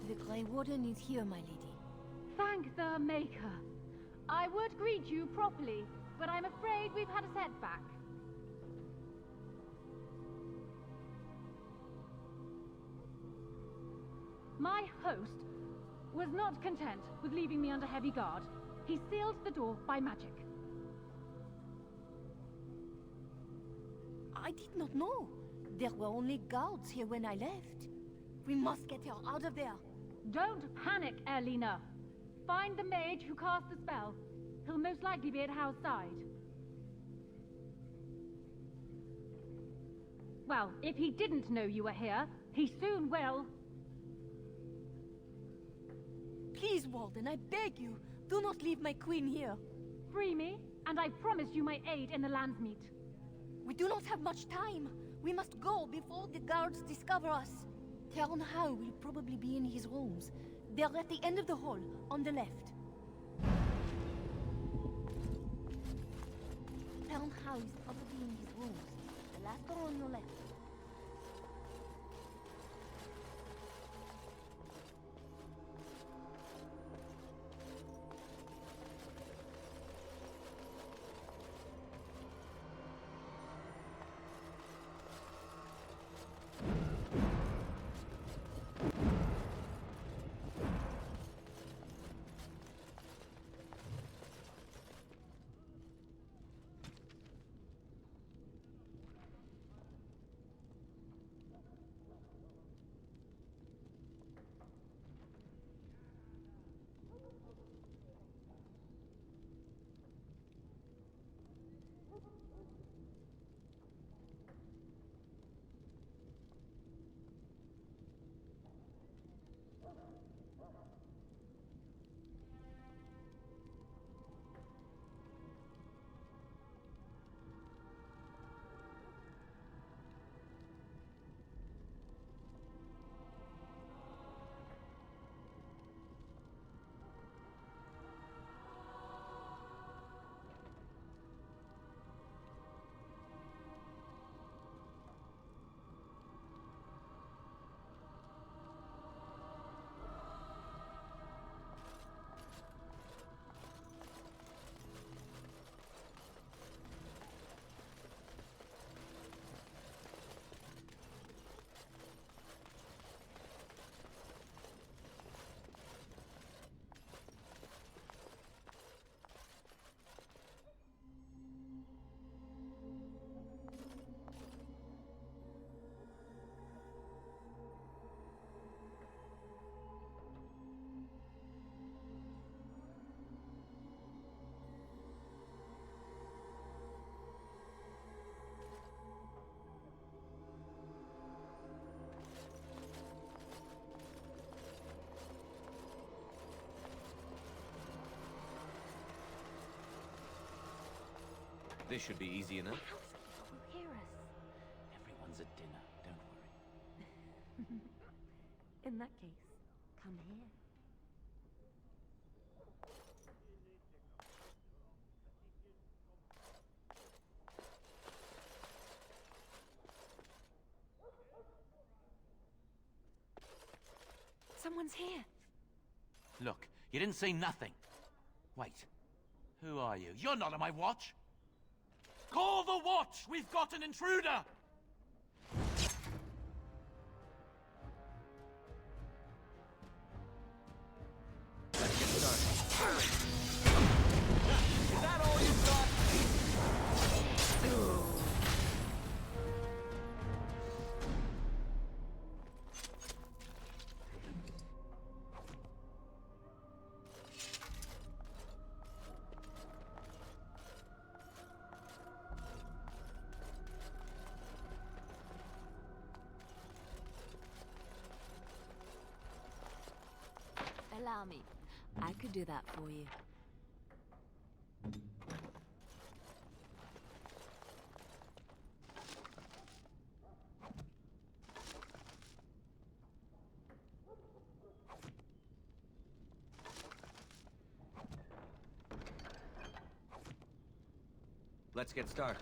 The Grey Warden is here, my lady. Thank the Maker. I would greet you properly, but I'm afraid we've had a setback. My host was not content with leaving me under heavy guard. He sealed the door by magic. I did not know. There were only guards here when I left. We must get her out of there. Don't panic, Erlina. Find the mage who cast the spell. He'll most likely be at Howe's side. Well, if he didn't know you were here, he soon will. Please, Warden, I beg you, do not leave my queen here. Free me, and I promise you my aid in the Landsmeet. We do not have much time. We must go before the guards discover us. Count Howe will probably be in his rooms. They're at the end of the hall, on the left. Count Howe is probably in his rooms. The last door on your left. This should be easy enough. The housekeeper will hear us. Everyone's at dinner, don't worry. In that case, come here. Someone's here. Look, you didn't say nothing. Wait. Who are you? You're not on my watch! Call the watch! We've got an intruder! Let's get started. Is that all you've got? Allow me. I could do that for you. Let's get started.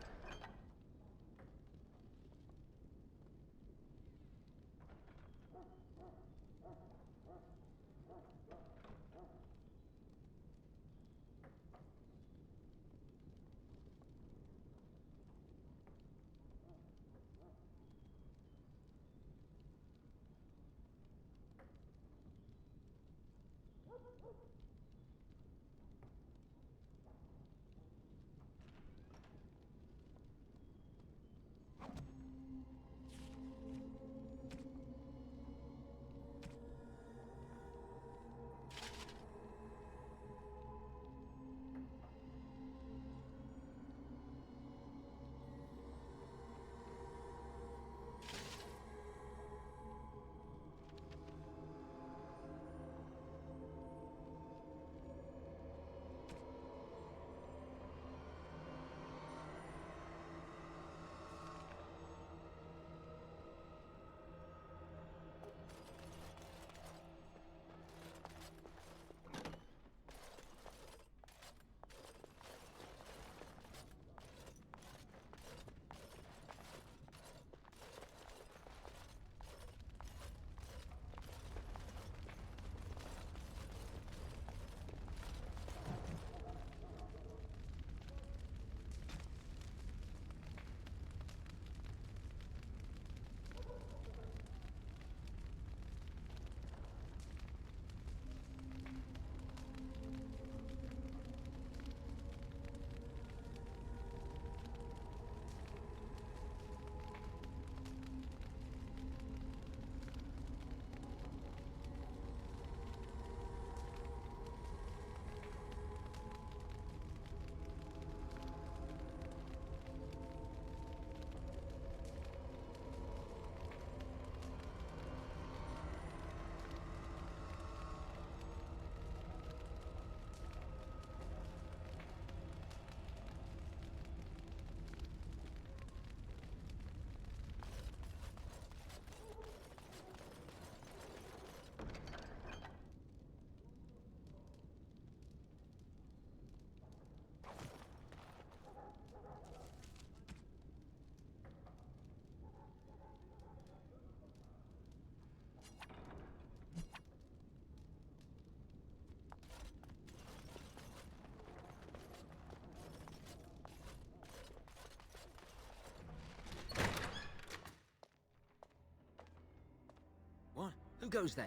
goes there?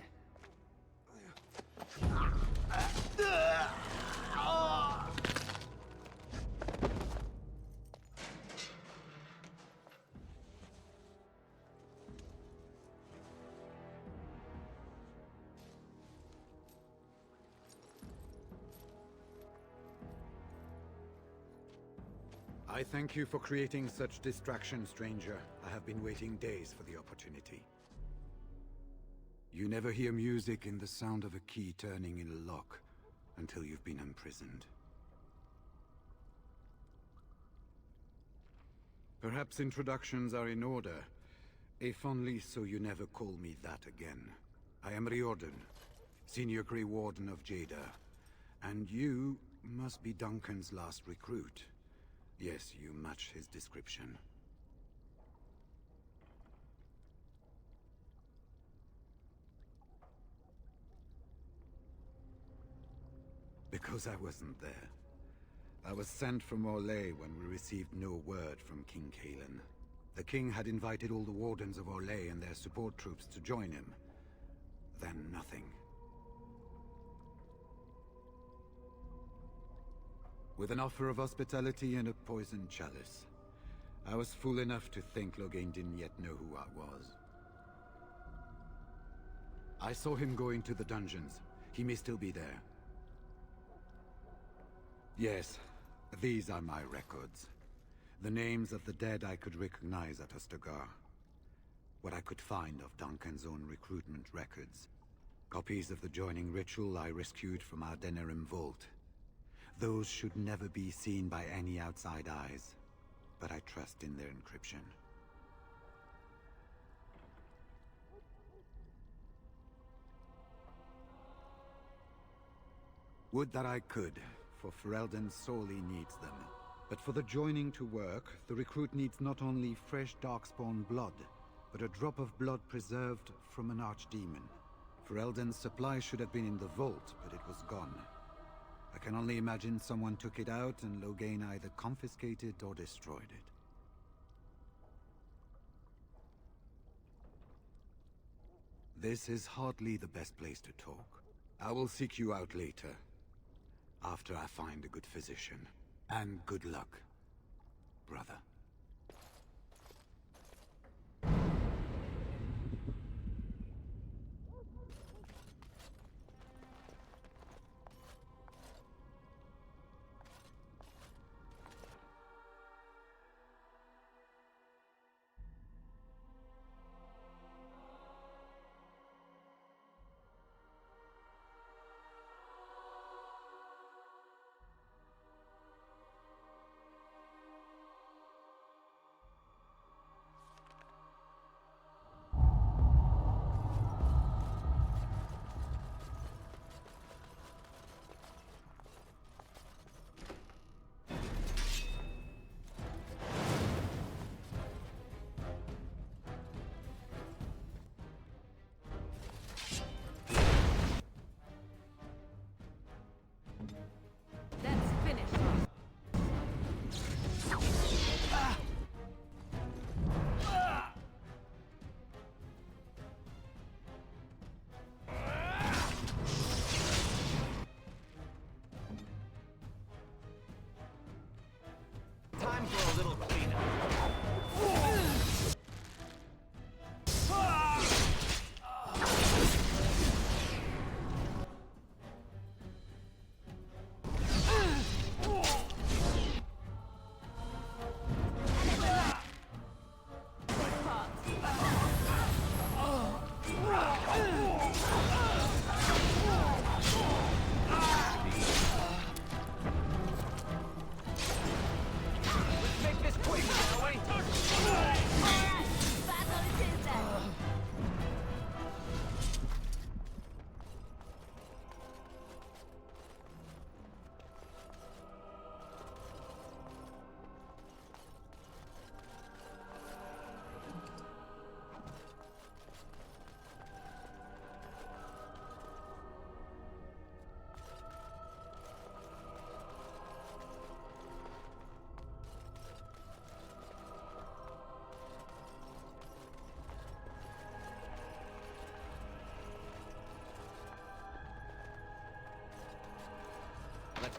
I thank you for creating such distraction, stranger. I have been waiting days for the opportunity. You never hear music in the sound of a key turning in a lock until you've been imprisoned. Perhaps introductions are in order, if only so you never call me that again. I am Riordan, Senior Grey Warden of Jada, and you must be Duncan's last recruit. Yes, you match his description. Because I wasn't there. I was sent from Orlais when we received no word from King Cailan. The king had invited all the wardens of Orlais and their support troops to join him. Then nothing. With an offer of hospitality and a poisoned chalice. I was fool enough to think Loghain didn't yet know who I was. I saw him go into the dungeons. He may still be there. Yes, these are my records. The names of the dead I could recognize at Ostagar. What I could find of Duncan's own recruitment records. Copies of the joining ritual I rescued from our Denerim vault. Those should never be seen by any outside eyes, but I trust in their encryption. Would that I could, for Ferelden sorely needs them. But for the joining to work, the recruit needs not only fresh Darkspawn blood, but a drop of blood preserved from an archdemon. Ferelden's supply should have been in the vault, but it was gone. I can only imagine someone took it out and Loghain either confiscated or destroyed it. This is hardly the best place to talk. I will seek you out later, after I find a good physician. And good luck, brother.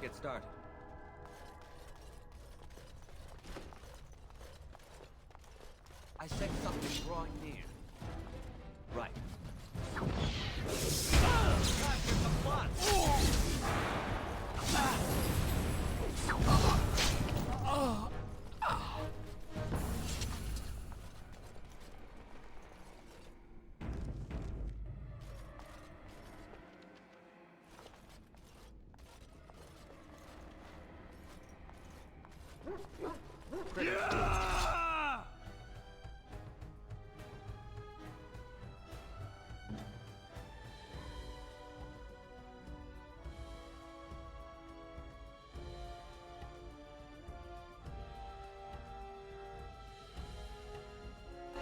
get started. I sense something drawing near. Right. Time for some fun!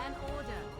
An order.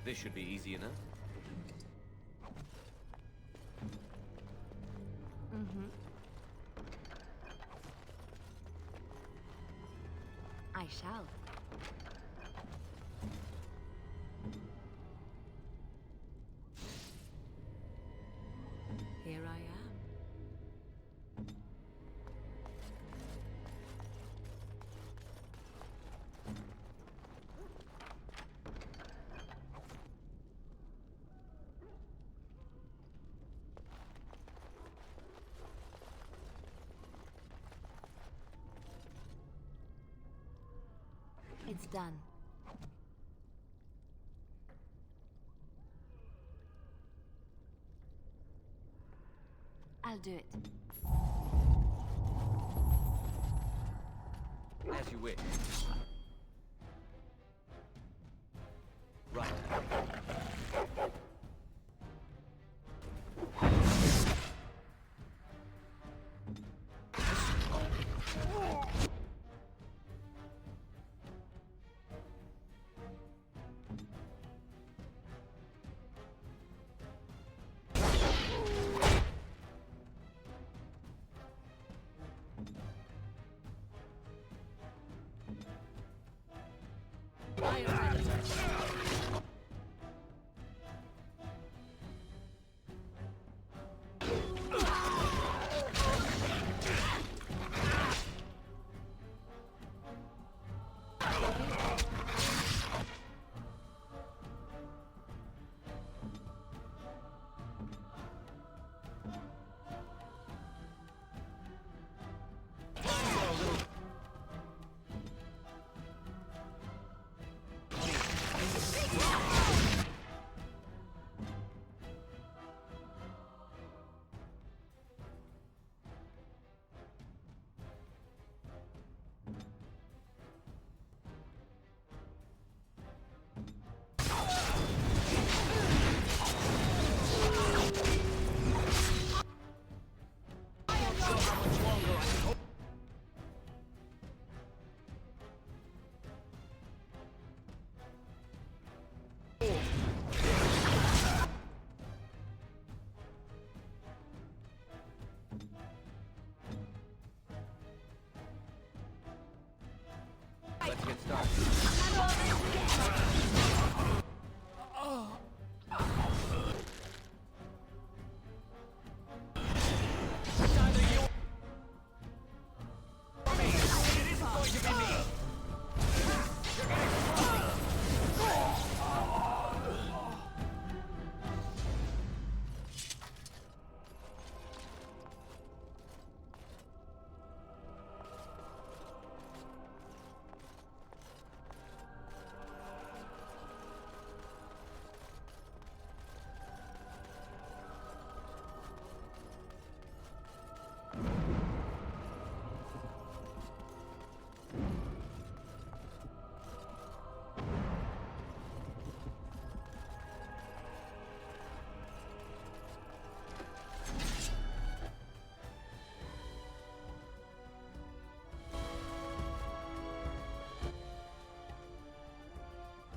This should be easy enough. Mm-hmm. I shall. Here I am. It's done. I'll do it. As you wish. Right. Let's get started.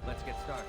Let's get started.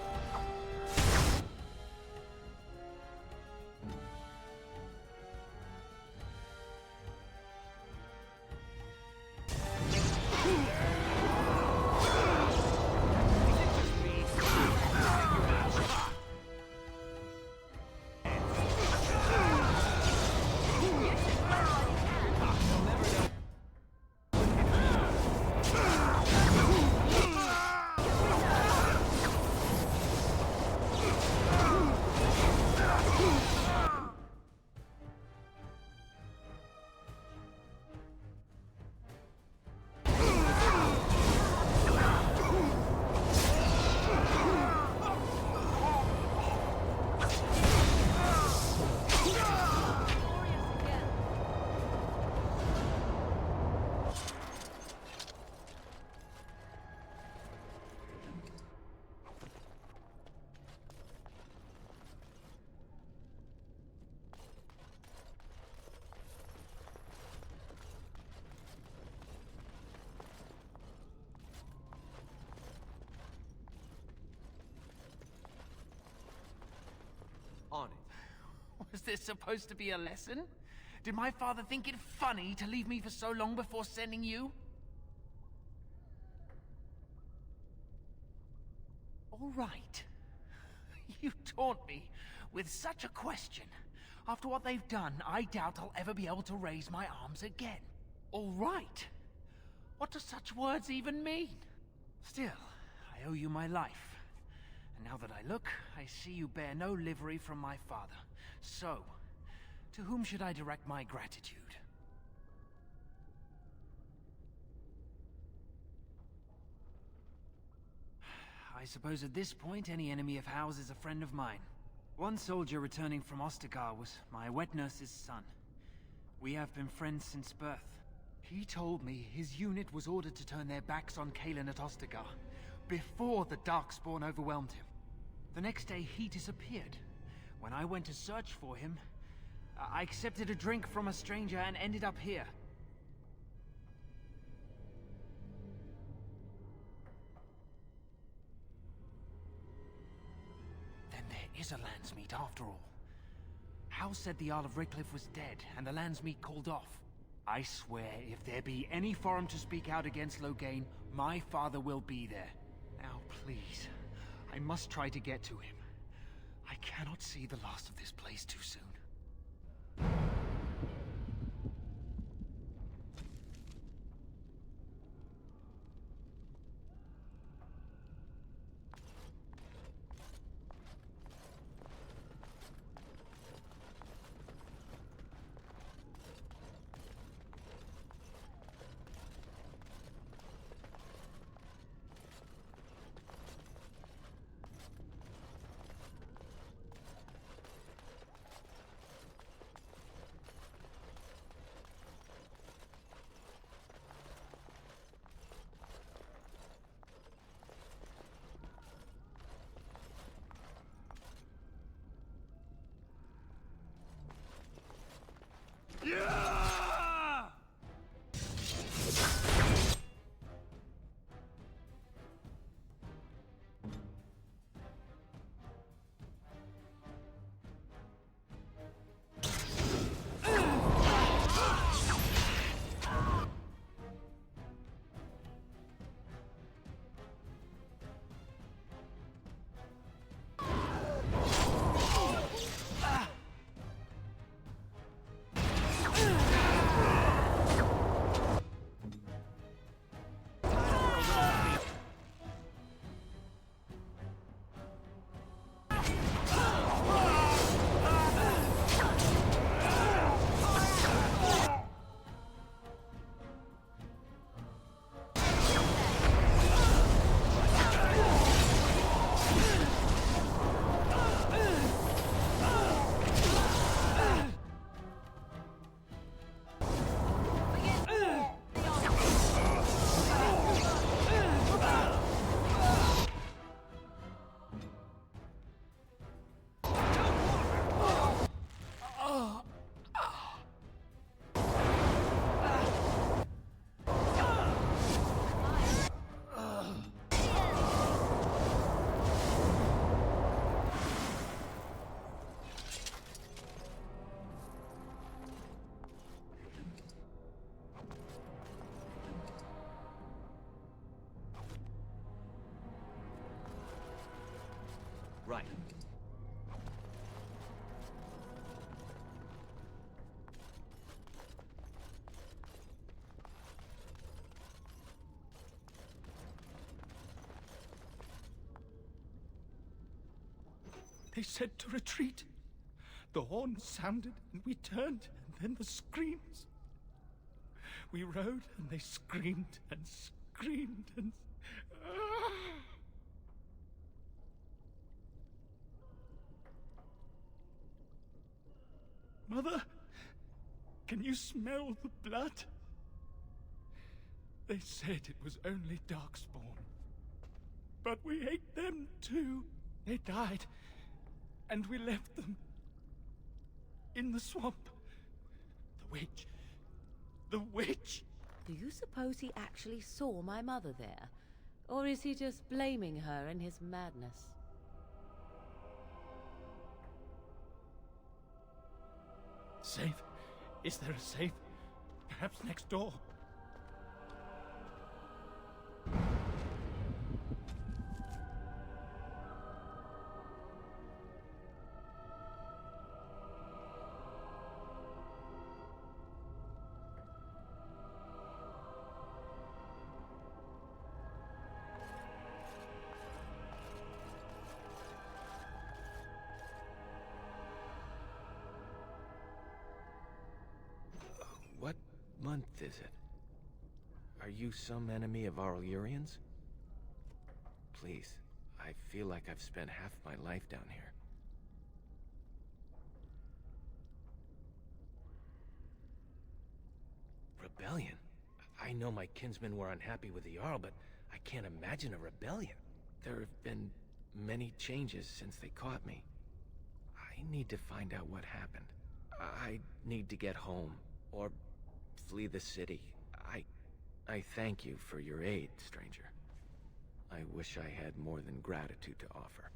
this supposed to be a lesson? Did my father think it funny to leave me for so long before sending you? All right. You taunt me with such a question. After what they've done, I doubt I'll ever be able to raise my arms again. All right. What do such words even mean? Still, I owe you my life. And now that I look, I see you bear no livery from my father. So, to whom should I direct my gratitude? I suppose at this point, any enemy of Howe's is a friend of mine. One soldier returning from Ostagar was my wet nurse's son. We have been friends since birth. He told me his unit was ordered to turn their backs on Kalen at Ostagar, before the Darkspawn overwhelmed him. The next day, he disappeared. When I went to search for him, I accepted a drink from a stranger and ended up here. Then there is a Landsmeet after all. Howe said the Jarl of Redcliffe was dead, and the Landsmeet called off. I swear, if there be any forum to speak out against Loghain, my father will be there. Now, please, I must try to get to him. I cannot see the last of this place too soon. Right. They said to retreat. The horn sounded, and we turned, and then the screams. We rode, and they screamed, and screamed, and... Mother, can you smell the blood? They said it was only Darkspawn. But we ate them too. They died, and we left them in the swamp. The witch. The witch! Do you suppose he actually saw my mother there? Or is he just blaming her in his madness? Safe? Is there a safe? Perhaps next door? What month is it? Are you some enemy of our Illyrians? Please, I feel like I've spent half my life down here. Rebellion? I know my kinsmen were unhappy with the Jarl, but I can't imagine a rebellion. There have been many changes since they caught me. I need to find out what happened. I need to get home, or flee the city. I thank you for your aid, stranger. I wish I had more than gratitude to offer.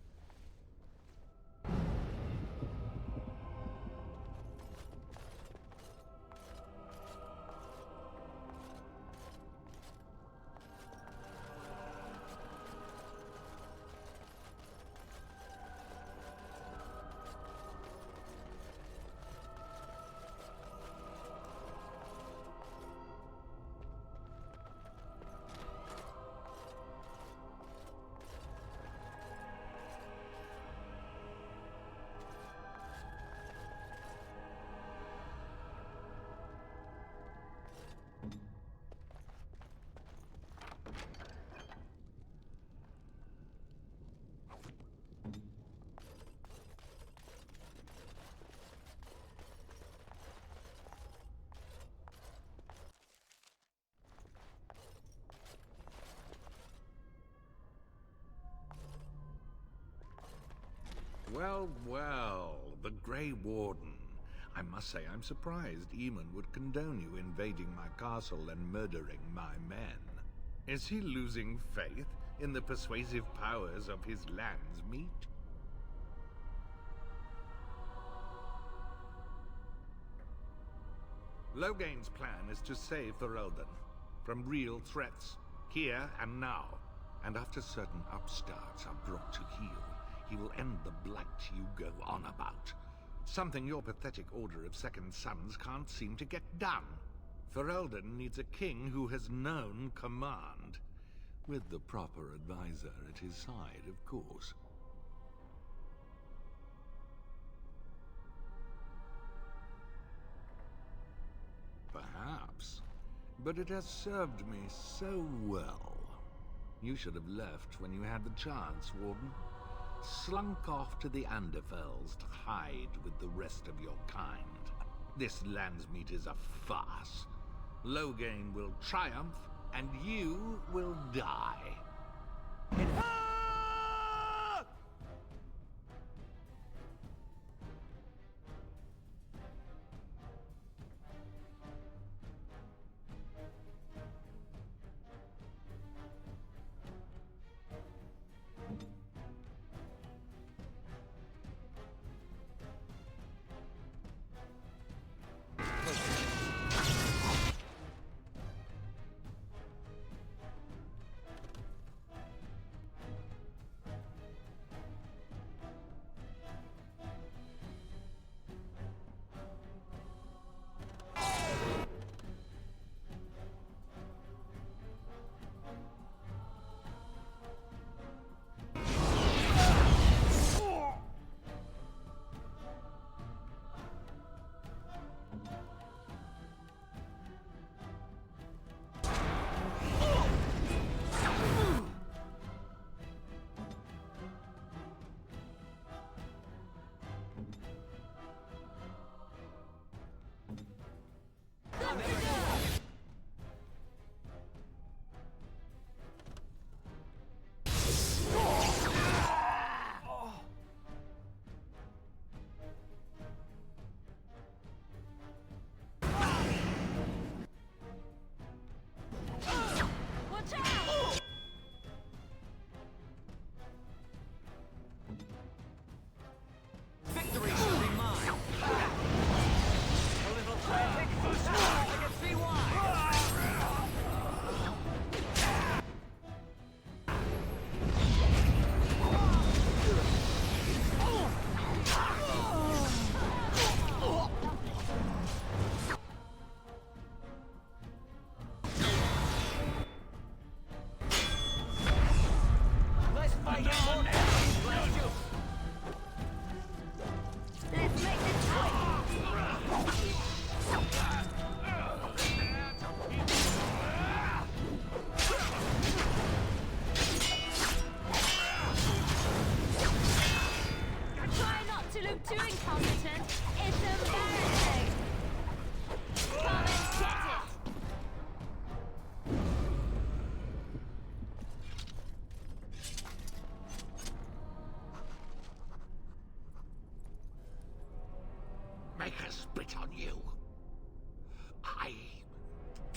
Well, well, the Grey Warden. I must say I'm surprised Eamon would condone you invading my castle and murdering my men. Is he losing faith in the persuasive powers of his land's meat? Logain's plan is to save Ferelden from real threats, here and now. And after certain upstarts are brought to heel, he will end the blight you go on about. Something your pathetic Order of Second Sons can't seem to get done. Ferelden needs a king who has known command. With the proper advisor at his side, of course. Perhaps. But it has served me so well. You should have left when you had the chance, Warden. Slunk off to the Anderfells to hide with the rest of your kind. This Landsmeet is a farce. Logain will triumph, and you will die.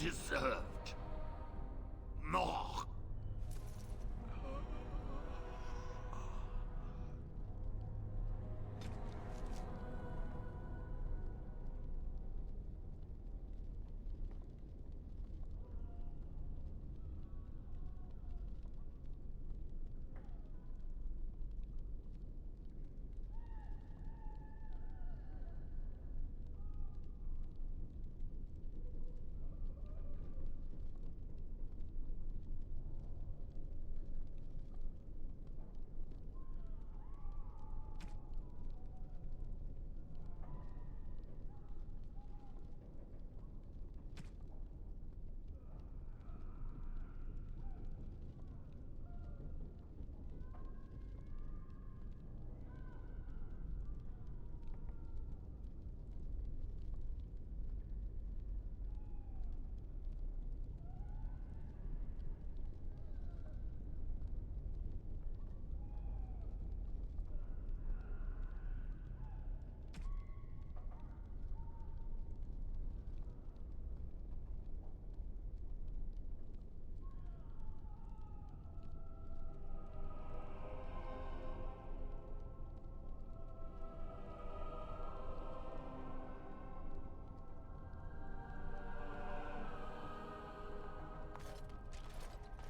deserved. More.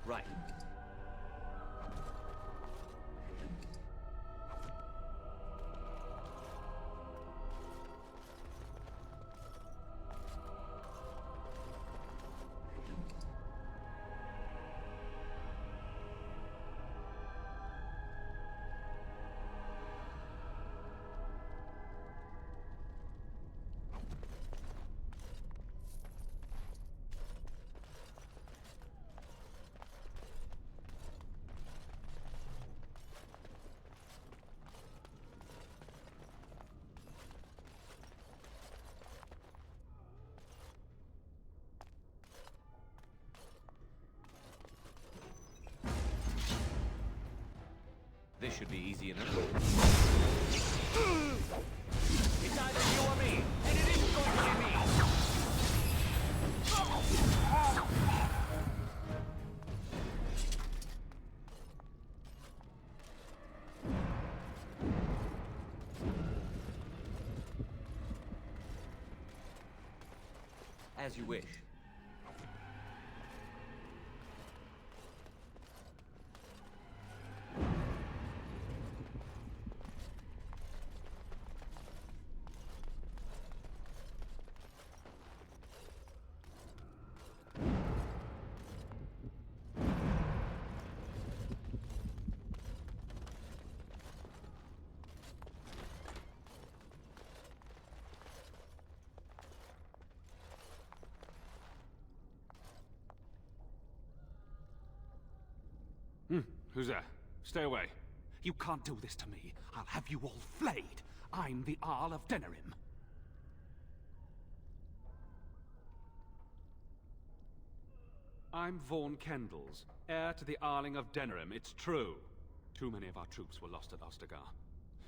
Right. This should be easy enough. It's either you or me, and it isn't going to be me! As you wish. Who's there? Stay away. You can't do this to me. I'll have you all flayed. I'm the Arl of Denerim. I'm Vaughan Kendalls, heir to the Arling of Denerim, it's true. Too many of our troops were lost at Ostagar.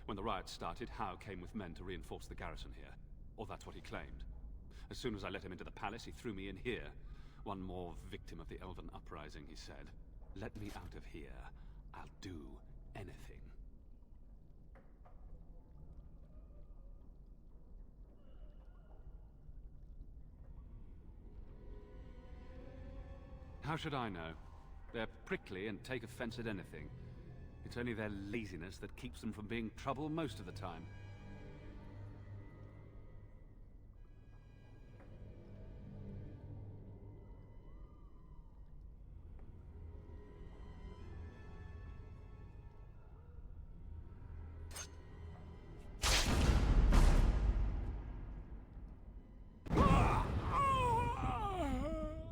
When the riots started, Howe came with men to reinforce the garrison here. Or that's what he claimed. As soon as I let him into the palace, he threw me in here. One more victim of the Elven uprising, he said. Let me out of here. I'll do anything. How should I know? They're prickly and take offense at anything. It's only their laziness that keeps them from being trouble most of the time.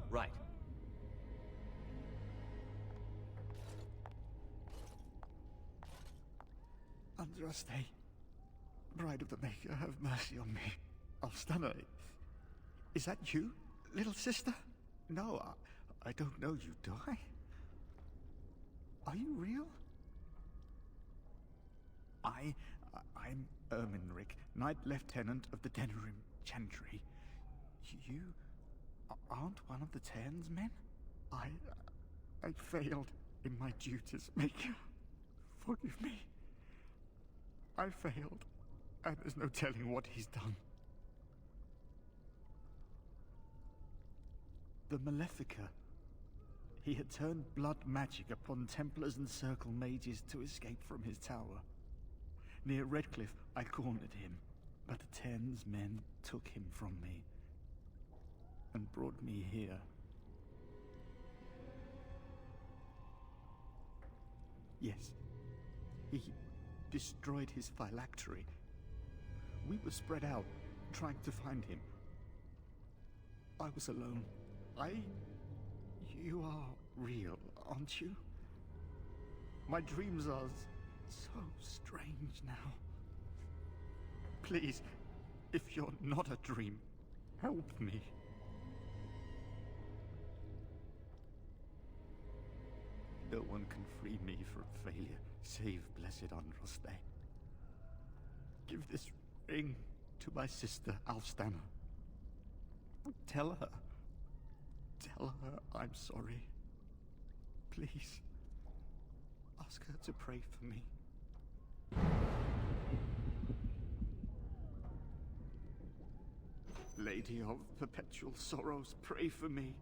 Right. Andraste, Bride of the Maker, have mercy on me. Alstana, is that you, little sister? No, I don't know you, do I? Are you real? I'm Erminric, Knight Lieutenant of the Denerim Chantry. You aren't one of the Tern's men? I failed in my duties, Maker. Forgive me. I failed, and there's no telling what he's done. The Malefica. He had turned blood magic upon Templars and Circle mages to escape from his tower. Near Redcliffe, I cornered him, but the Tern's men took him from me and brought me here. Yes, he destroyed his phylactery. We were spread out, trying to find him. I was alone. You are real, aren't you? My dreams are so strange now. Please, if you're not a dream, help me. No one can free me from failure, save Blessed Andraste. Give this ring to my sister, Alstana. Tell her I'm sorry. Please, ask her to pray for me. Lady of Perpetual Sorrows, pray for me.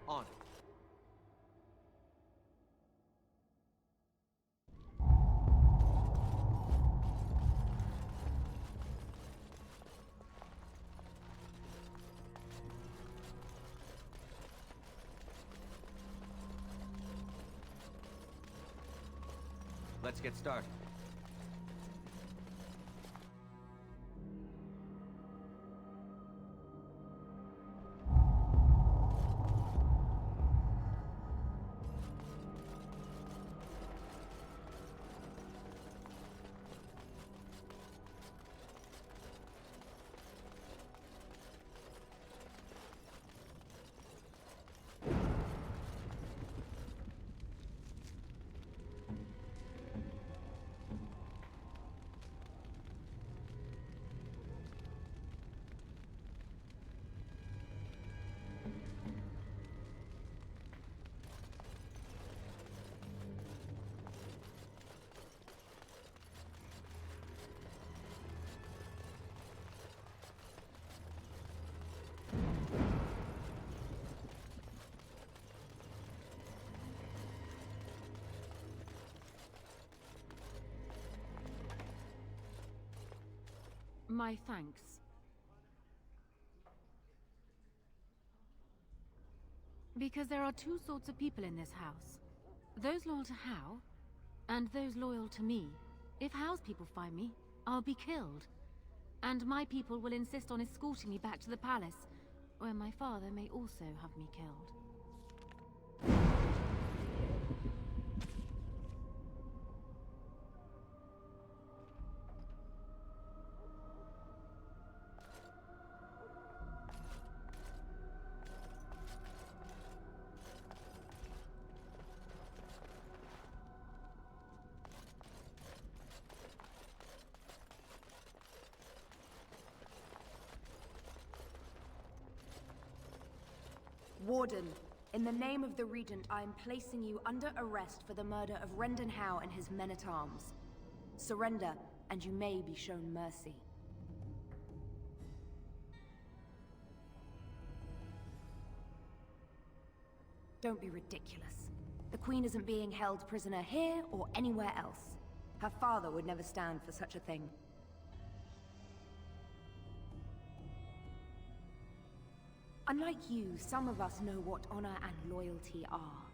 On. Let's get started. My thanks. Because there are two sorts of people in this house. Those loyal to Howe, and those loyal to me. If Howe's people find me, I'll be killed. And my people will insist on escorting me back to the palace, where my father may also have me killed. Warden, in the name of the Regent, I am placing you under arrest for the murder of Rendon Howe and his men-at-arms. Surrender, and you may be shown mercy. Don't be ridiculous. The Queen isn't being held prisoner here or anywhere else. Her father would never stand for such a thing. Unlike you, some of us know what honor and loyalty are.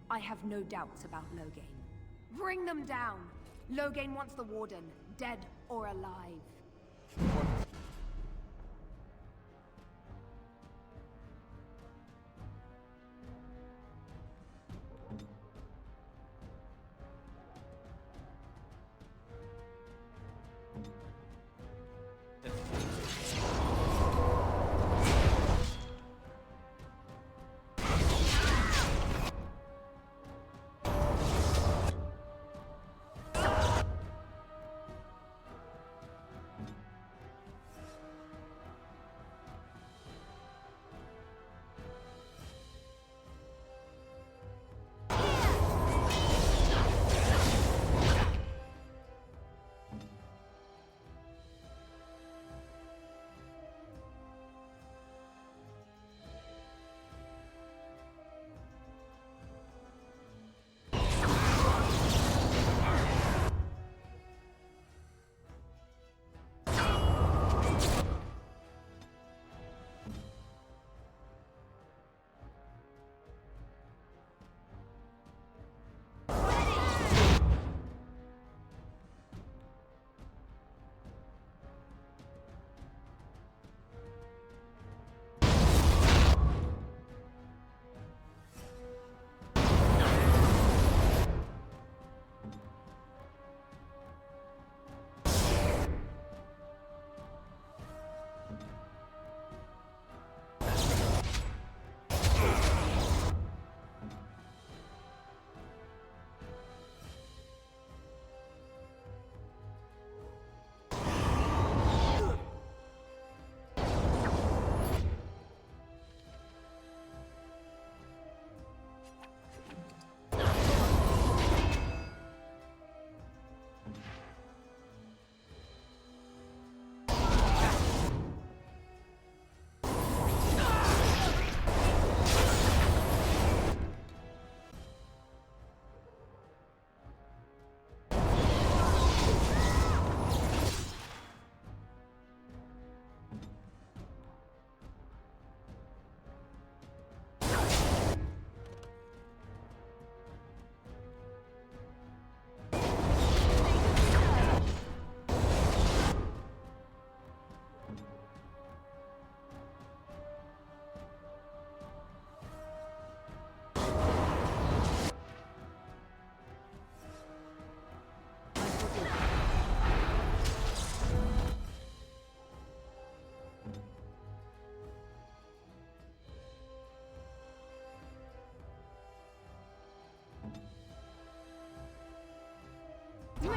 I have no doubts about Loghain. Bring them down! Loghain wants the Warden, dead or alive.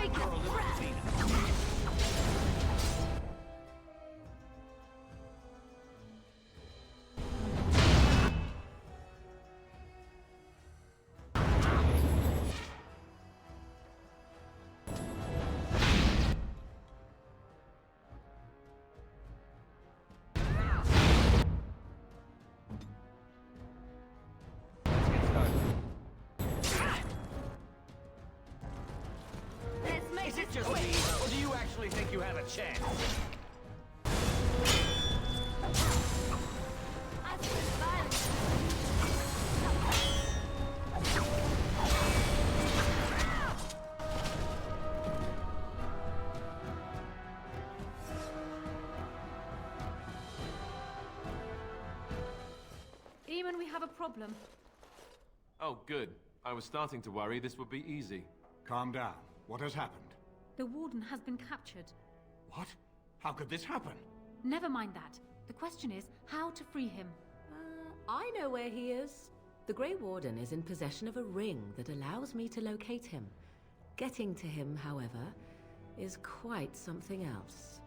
Take a breath! Is it just me, or do you actually think you have a chance? Eamon, we have a problem. Oh, good. I was starting to worry this would be easy. Calm down. What has happened? The Warden has been captured. What? How could this happen? Never mind that. The question is how to free him. I know where he is. The Grey Warden is in possession of a ring that allows me to locate him. Getting to him, however, is quite something else.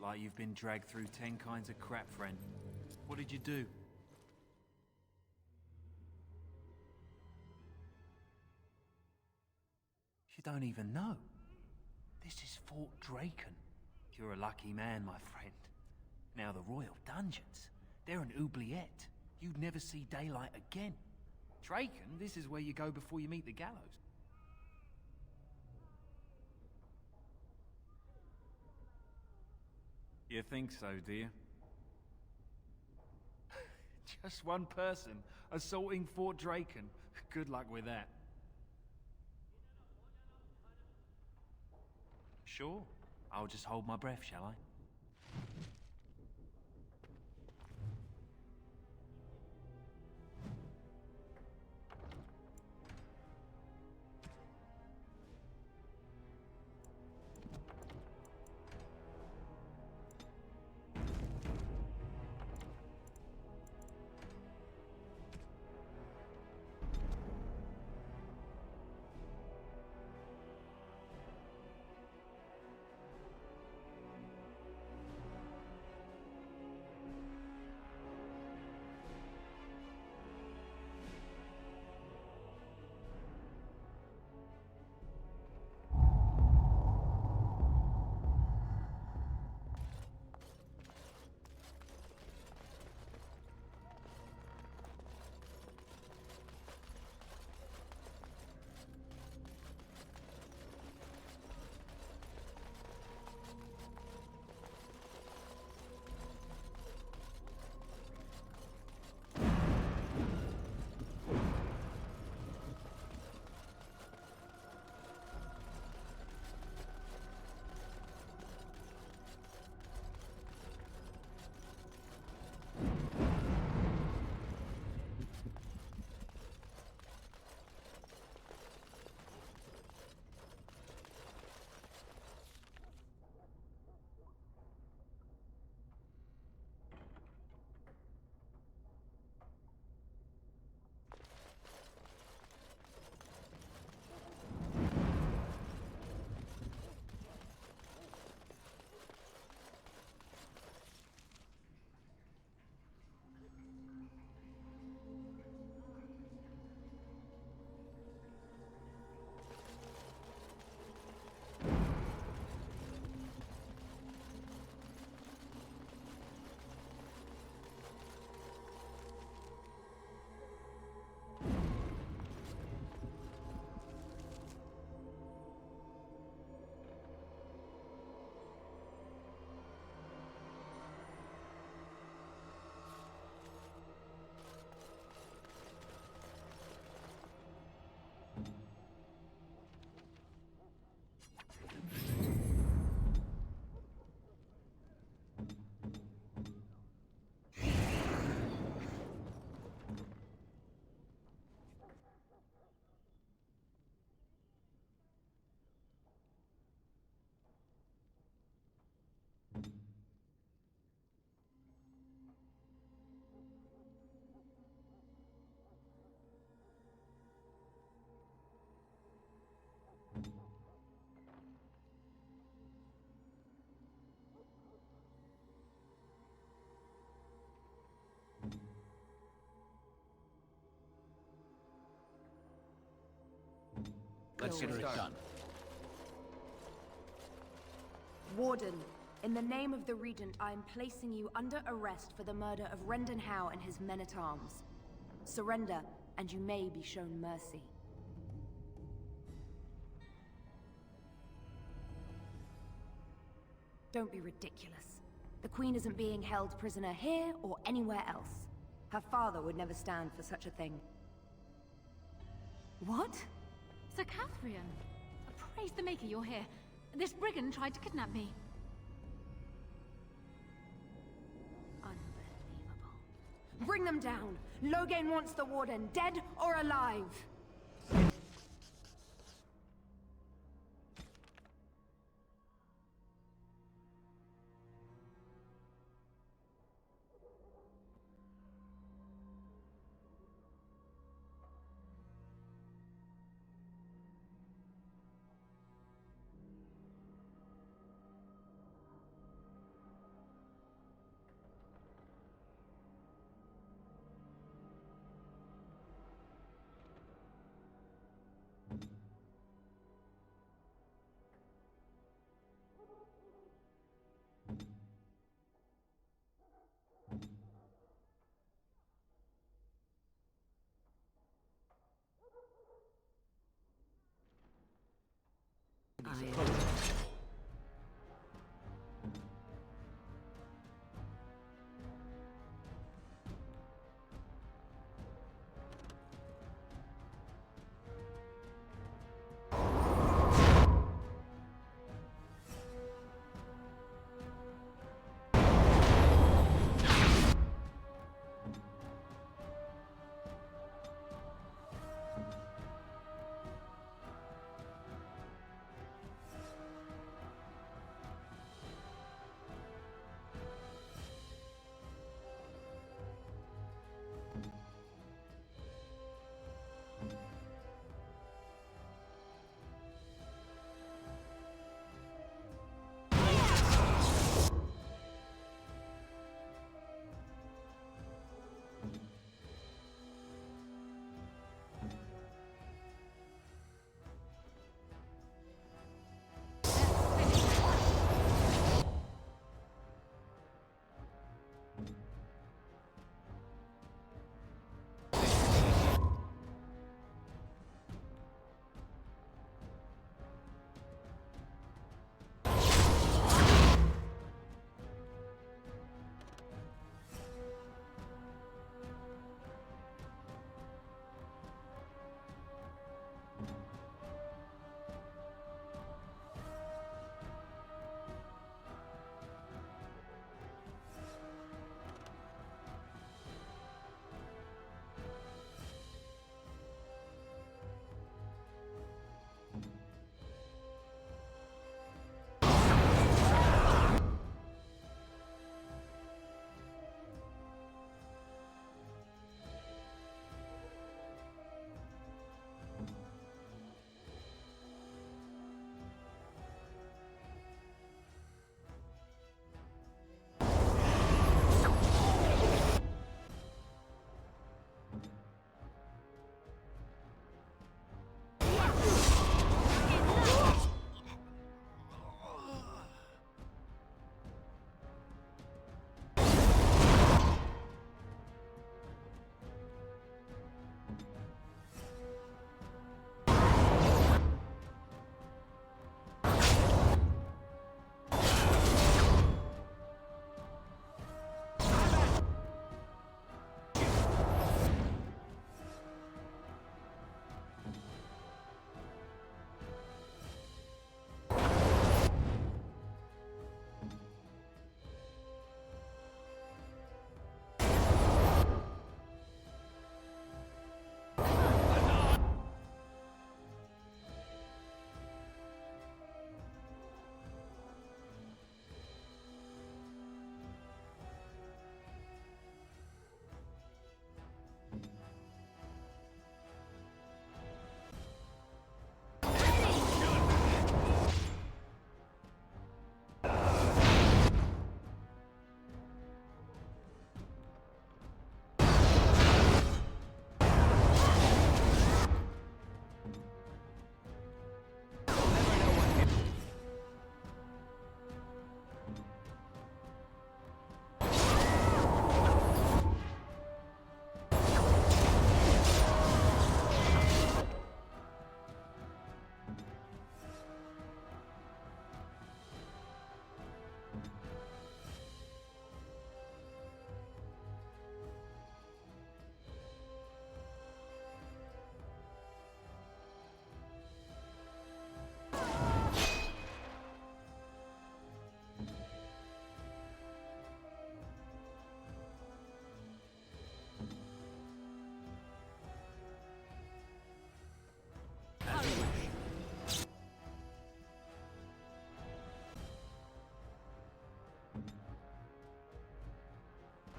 like you've been dragged through 10 kinds of crap, friend. What did you do? You don't even know. This is Fort Draken. You're a lucky man, my friend. Now the Royal Dungeons, they're an oubliette. You'd never see daylight again. Draken, this is where you go before you meet the gallows. You think so, do you? Just one person assaulting Fort Draken. Good luck with that. Sure. I'll just hold my breath, shall I? Let's get it done. Warden, in the name of the Regent, I am placing you under arrest for the murder of Rendon Howe and his men-at-arms. Surrender, and you may be shown mercy. Don't be ridiculous. The Queen isn't being held prisoner here or anywhere else. Her father would never stand for such a thing. What? Sir Catherine! Praise the Maker you're here. This brigand tried to kidnap me. Unbelievable. Bring them down! Loghain wants the Warden, dead or alive!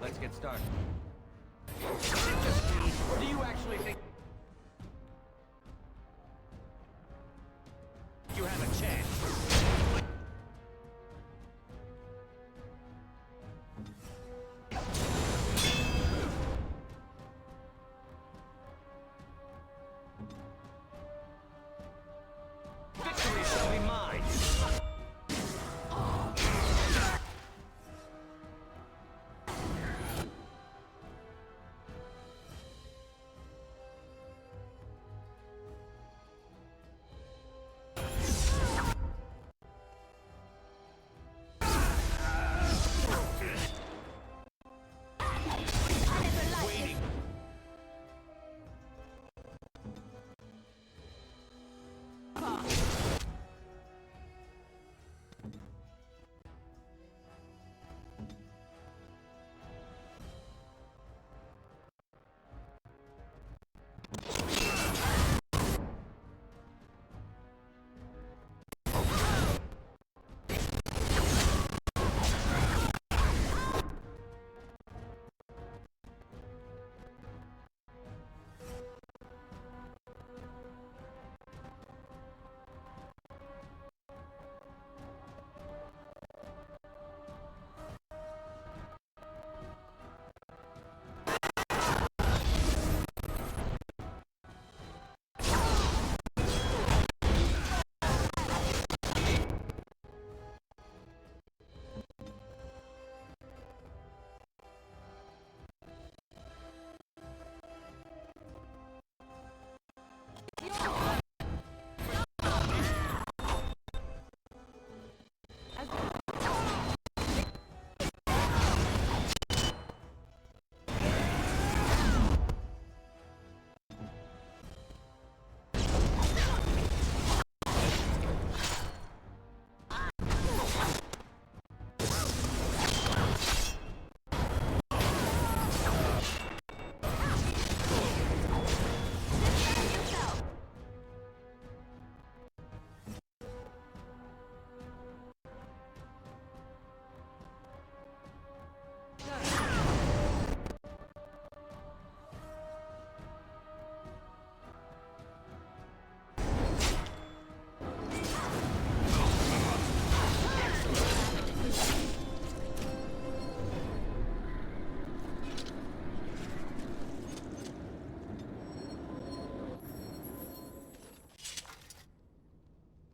Let's get started. Is it just me, or do you actually think you have a chance? Victory shall be mine! Waiting.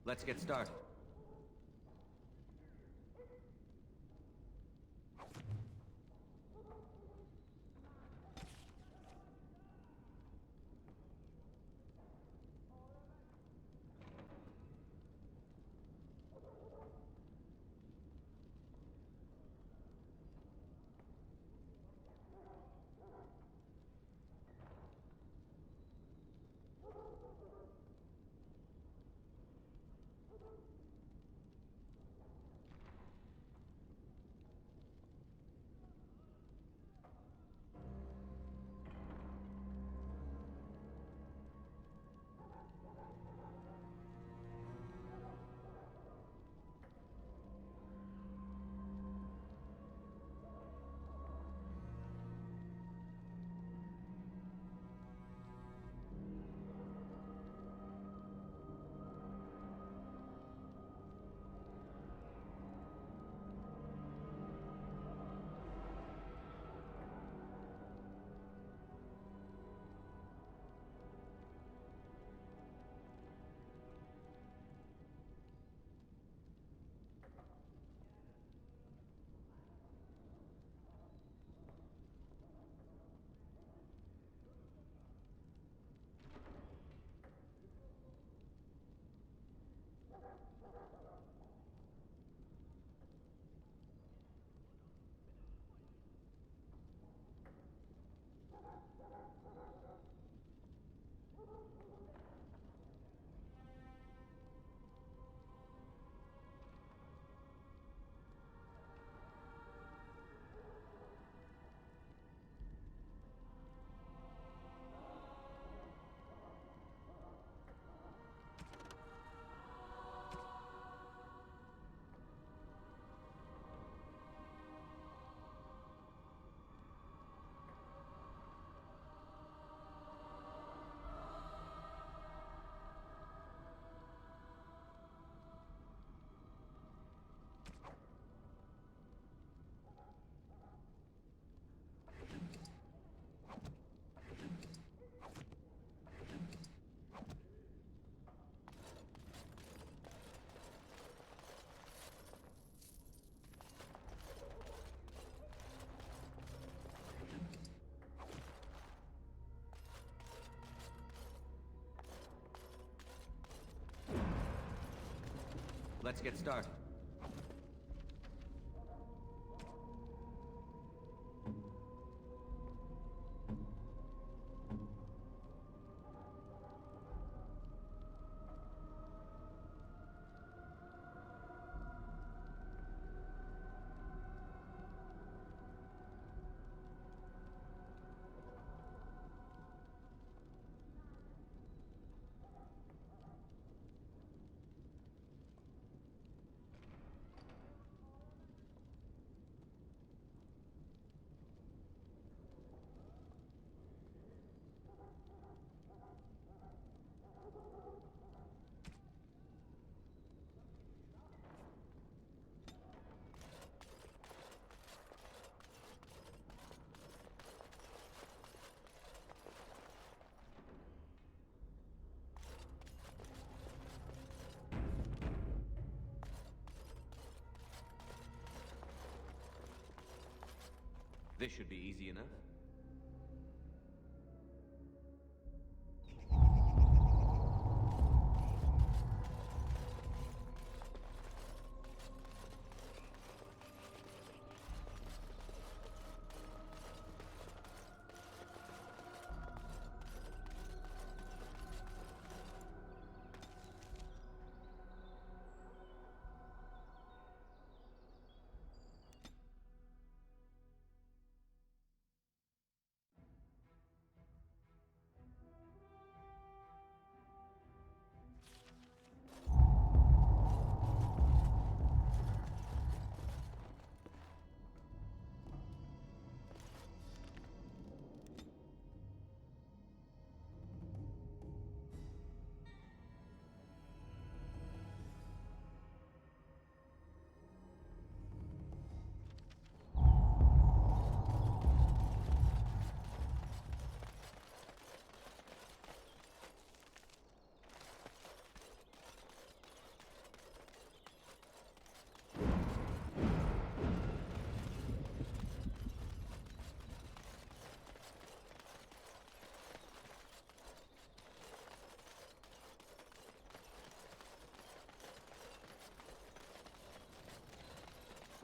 Let's get started. let's get started. This should be easy enough.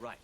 Right.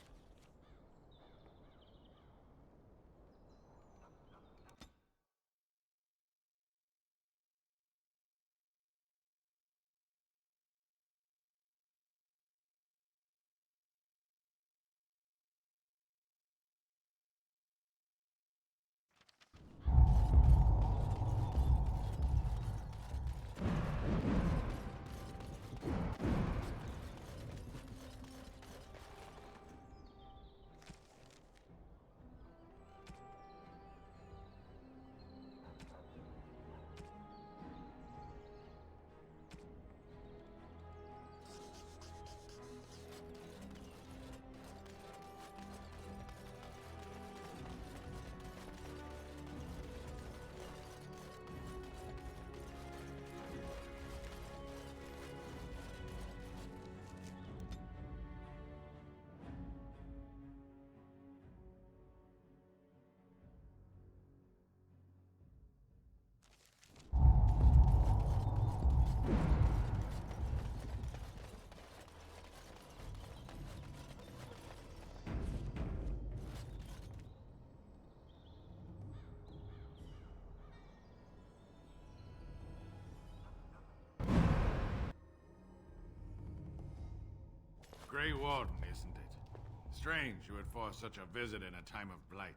Grey Warden, isn't it? Strange you would force such a visit in a time of blight.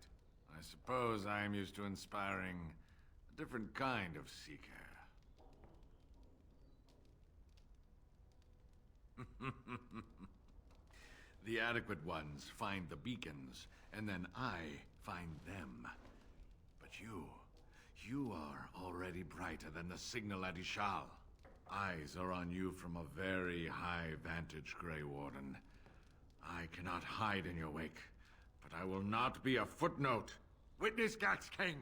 I suppose I am used to inspiring a different kind of seeker. The adequate ones find the beacons, and then I find them. But you are already brighter than the signal at Ishal. Eyes are on you from a very high vantage, Grey Warden. I cannot hide in your wake, but I will not be a footnote. Witness Gax King!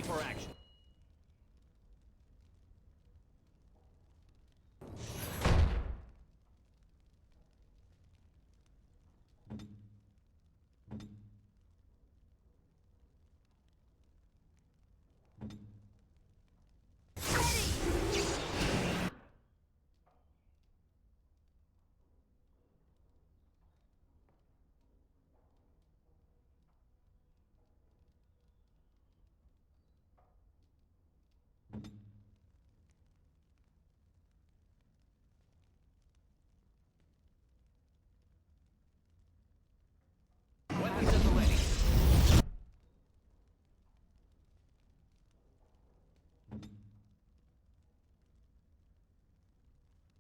ready for action. Weapons at the ready.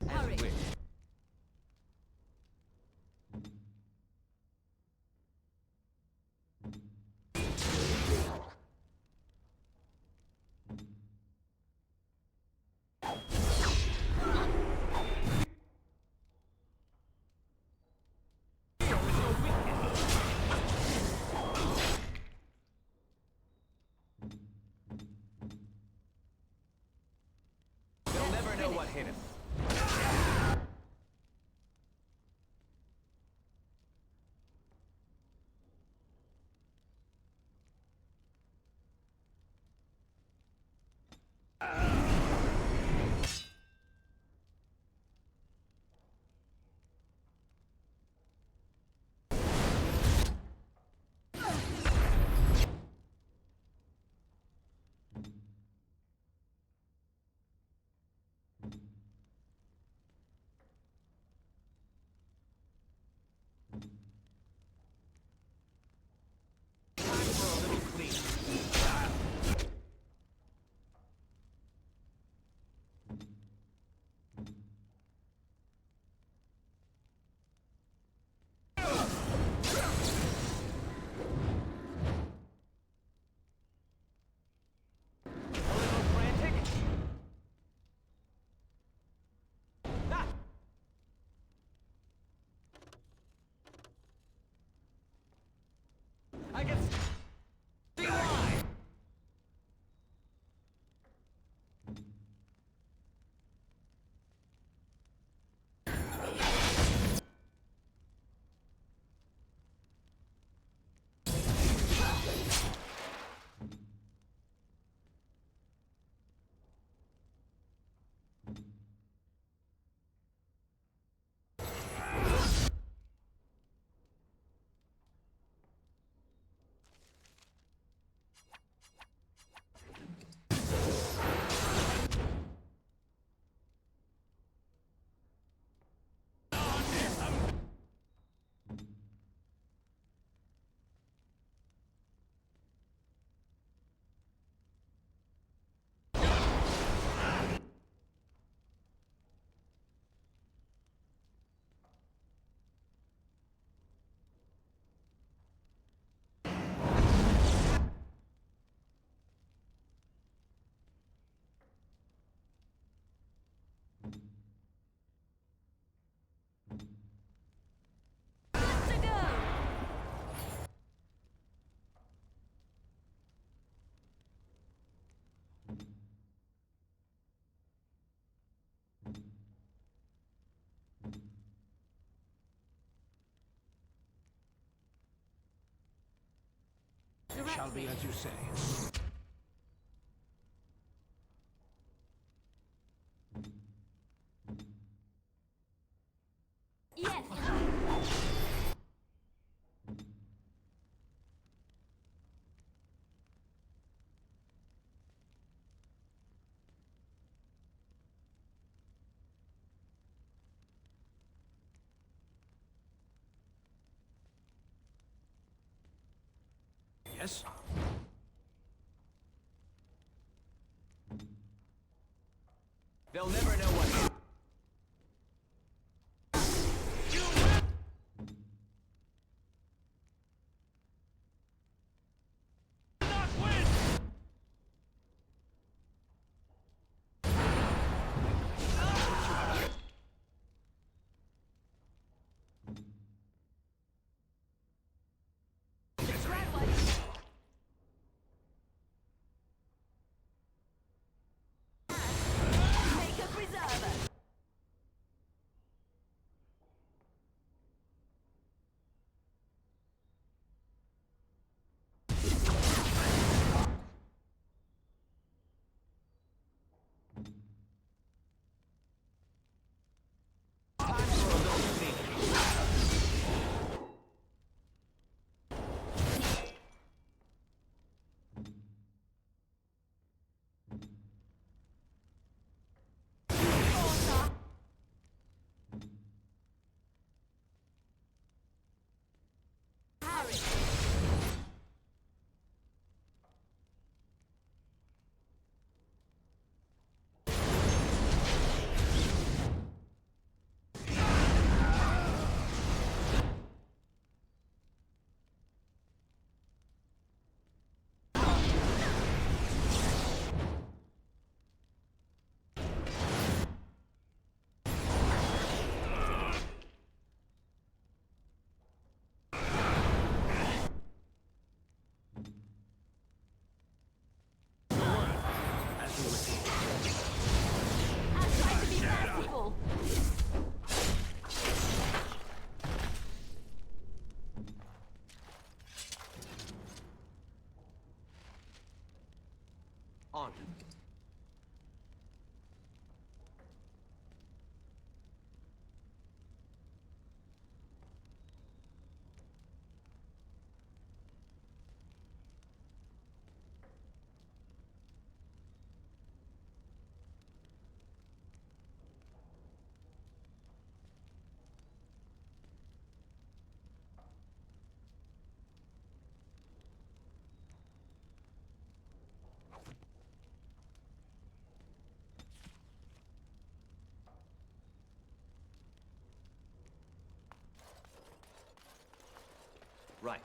As you wish. They'll never know what hit us. Time for a little cleanup. A little frantic. Ah! I can see why. Shall be as you say. Yes. Yes? They'll never know what hit. on. Right.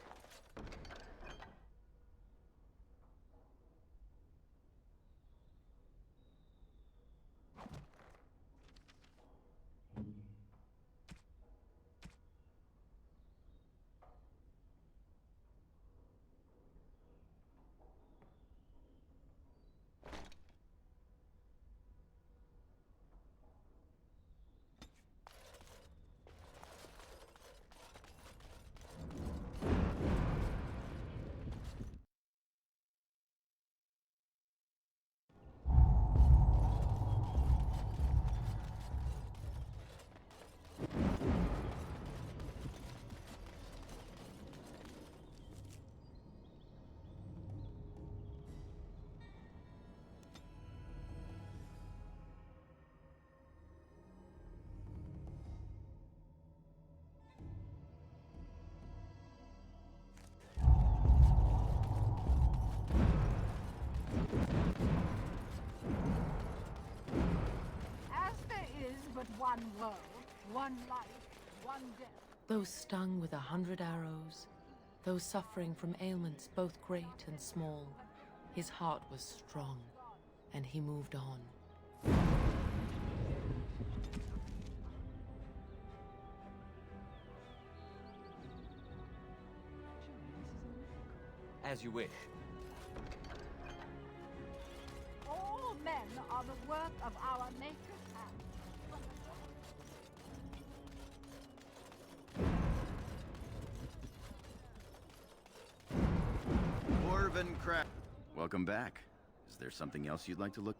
As there is but one world, one life, one death. Those stung with 100 arrows, those suffering from ailments both great and small, his heart was strong, and he moved on. As you wish. All men are the work of our Maker's hand. Dwarven crap. Welcome back. Is there something else you'd like to look?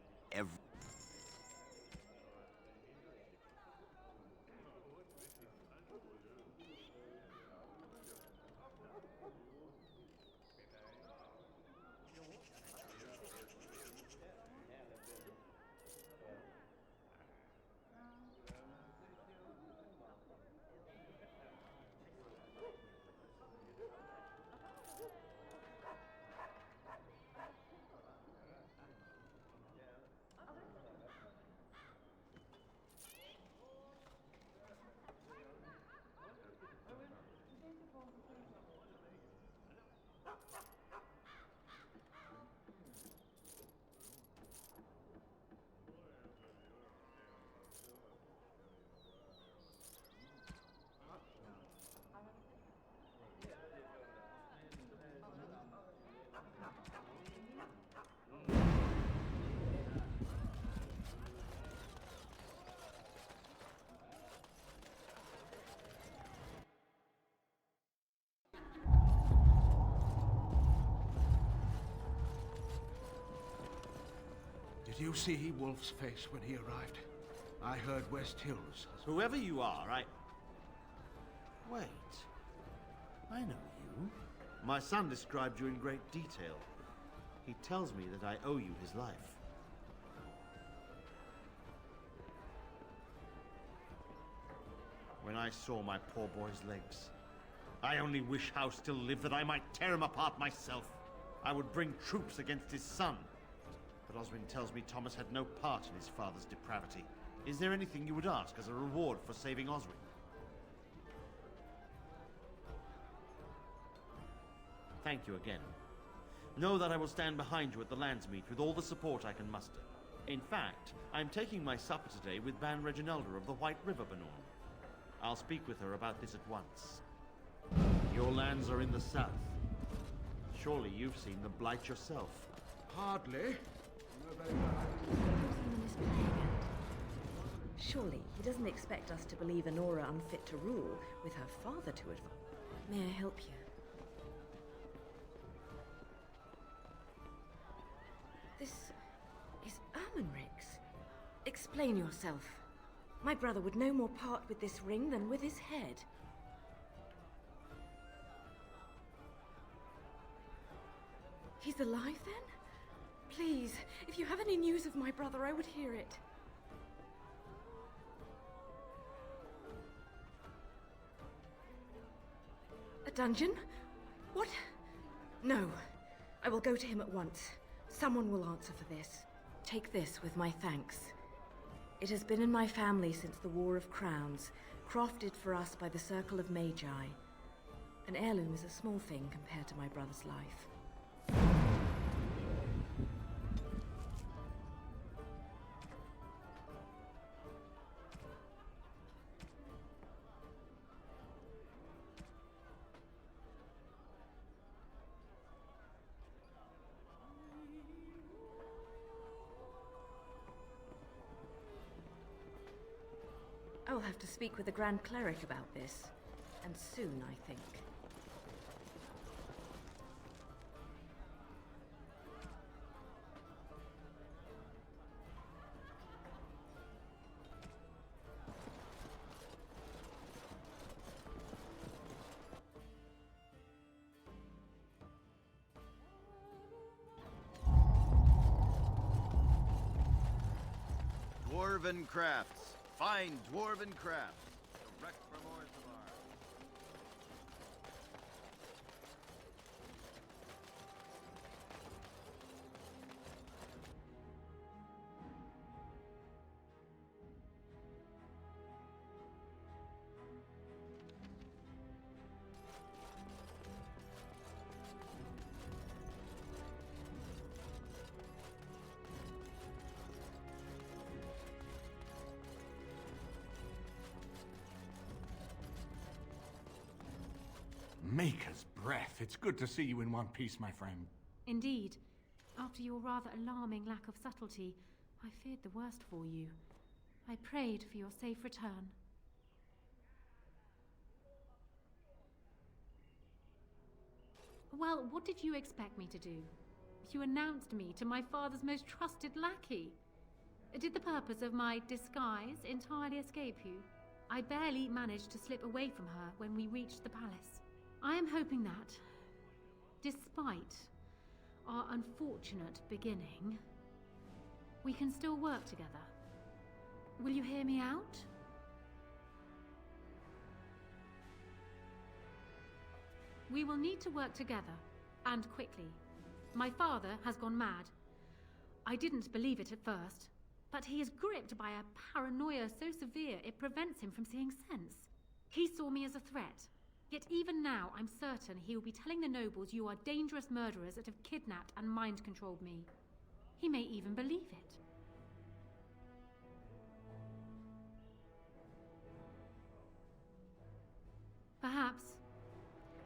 Did you see Wolf's face when he arrived? I heard West Hills. Whoever you are, Wait. I know you. My son described you in great detail. He tells me that I owe you his life. When I saw my poor boy's legs, I only wish House still lived that I might tear him apart myself. I would bring troops against his son. But Oswin tells me Thomas had no part in his father's depravity. Is there anything you would ask as a reward for saving Oswin? Thank you again. Know that I will stand behind you at the Landsmeet with all the support I can muster. In fact, I'm taking my supper today with Ban Reginalda of the White River Benorn. I'll speak with her about this at once. Your lands are in the south. Surely you've seen the Blight yourself. Hardly. Surely he doesn't expect us to believe Anora unfit to rule with her father to advise. May I help you? Explain yourself. My brother would no more part with this ring than with his head. He's alive then? Please, if you have any news of my brother, I would hear it. A dungeon? What? No. I will go to him at once. Someone will answer for this. Take this with my thanks. It has been in my family since the War of Crowns, crafted for us by the Circle of Magi. An heirloom is a small thing compared to my brother's life. I will have to speak with the Grand Cleric about this. And soon, I think. Dwarven crafts. Fine dwarven crafts. Direct from Orzavar. Maker's breath. It's good to see you in one piece, my friend. Indeed. After your rather alarming lack of subtlety, I feared the worst for you. I prayed for your safe return. Well, what did you expect me to do? You announced me to my father's most trusted lackey. Did the purpose of my disguise entirely escape you? I barely managed to slip away from her when we reached the palace. I am hoping that, despite our unfortunate beginning, we can still work together. Will you hear me out? We will need to work together, and quickly. My father has gone mad. I didn't believe it at first, but he is gripped by a paranoia so severe it prevents him from seeing sense. He saw me as a threat. Yet even now, I'm certain he will be telling the nobles you are dangerous murderers that have kidnapped and mind-controlled me. He may even believe it. Perhaps.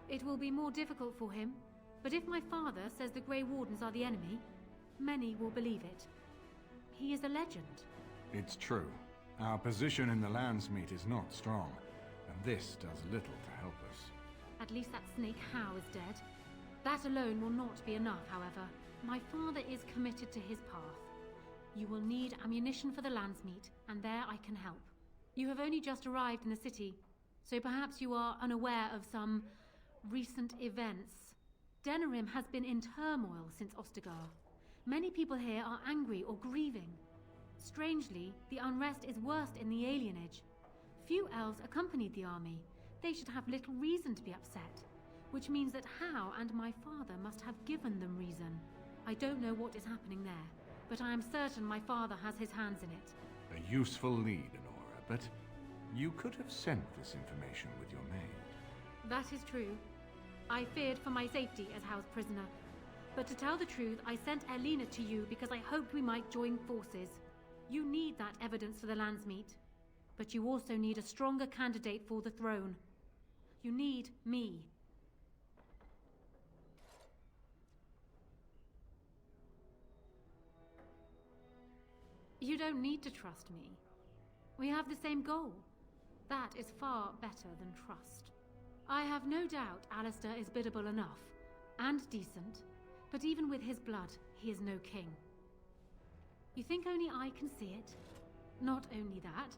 It will be more difficult for him, but if my father says the Grey Wardens are the enemy, many will believe it. He is a legend. It's true. Our position in the Landsmeet is not strong, and this does little to help us. At least that snake Howe is dead. That alone will not be enough, however. My father is committed to his path. You will need ammunition for the Landsmeet, and there I can help. You have only just arrived in the city, so perhaps you are unaware of some recent events. Denerim has been in turmoil since Ostagar. Many people here are angry or grieving. Strangely, the unrest is worst in the alienage. Few elves accompanied the army. They should have little reason to be upset, which means that Howe and my father must have given them reason. I don't know what is happening there, but I am certain my father has his hands in it. A useful lead, Honora, but you could have sent this information with your maid. That is true. I feared for my safety as Howe's prisoner. But to tell the truth, I sent Erlina to you because I hoped we might join forces. You need that evidence for the Landsmeet. But you also need a stronger candidate for the throne. You need me. You don't need to trust me. We have the same goal. That is far better than trust. I have no doubt Alistair is biddable enough, and decent, but even with his blood, he is no king. You think only I can see it? Not only that,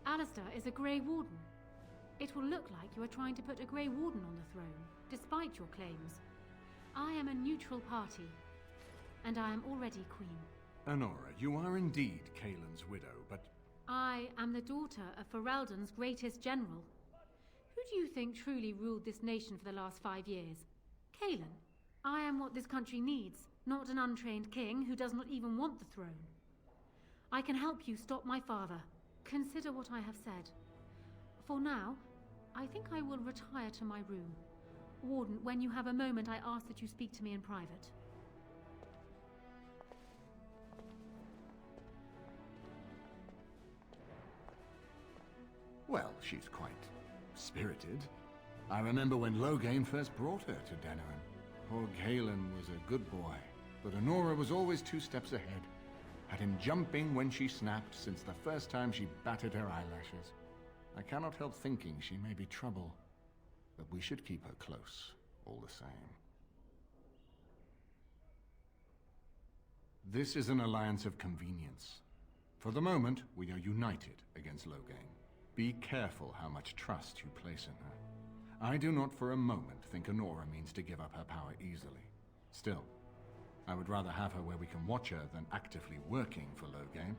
Alistair is a Grey Warden. It will look like you are trying to put a Grey Warden on the throne, despite your claims. I am a neutral party, and I am already queen. Honora, you are indeed Kaelin's widow, but... I am the daughter of Ferelden's greatest general. Who do you think truly ruled this nation for the last 5 years? Kaelin. I am what this country needs, not an untrained king who does not even want the throne. I can help you stop my father. Consider what I have said. For now, I think I will retire to my room. Warden, when you have a moment, I ask that you speak to me in private. Well, she's quite spirited. I remember when Loghain first brought her to Denerim. Poor Kaelin was a good boy, but Honora was always 2 steps ahead. Had him jumping when she snapped since the first time she batted her eyelashes. I cannot help thinking she may be trouble, but we should keep her close, all the same. This is an alliance of convenience. For the moment, we are united against Loghain. Be careful how much trust you place in her. I do not for a moment think Honora means to give up her power easily. Still, I would rather have her where we can watch her than actively working for Loghain.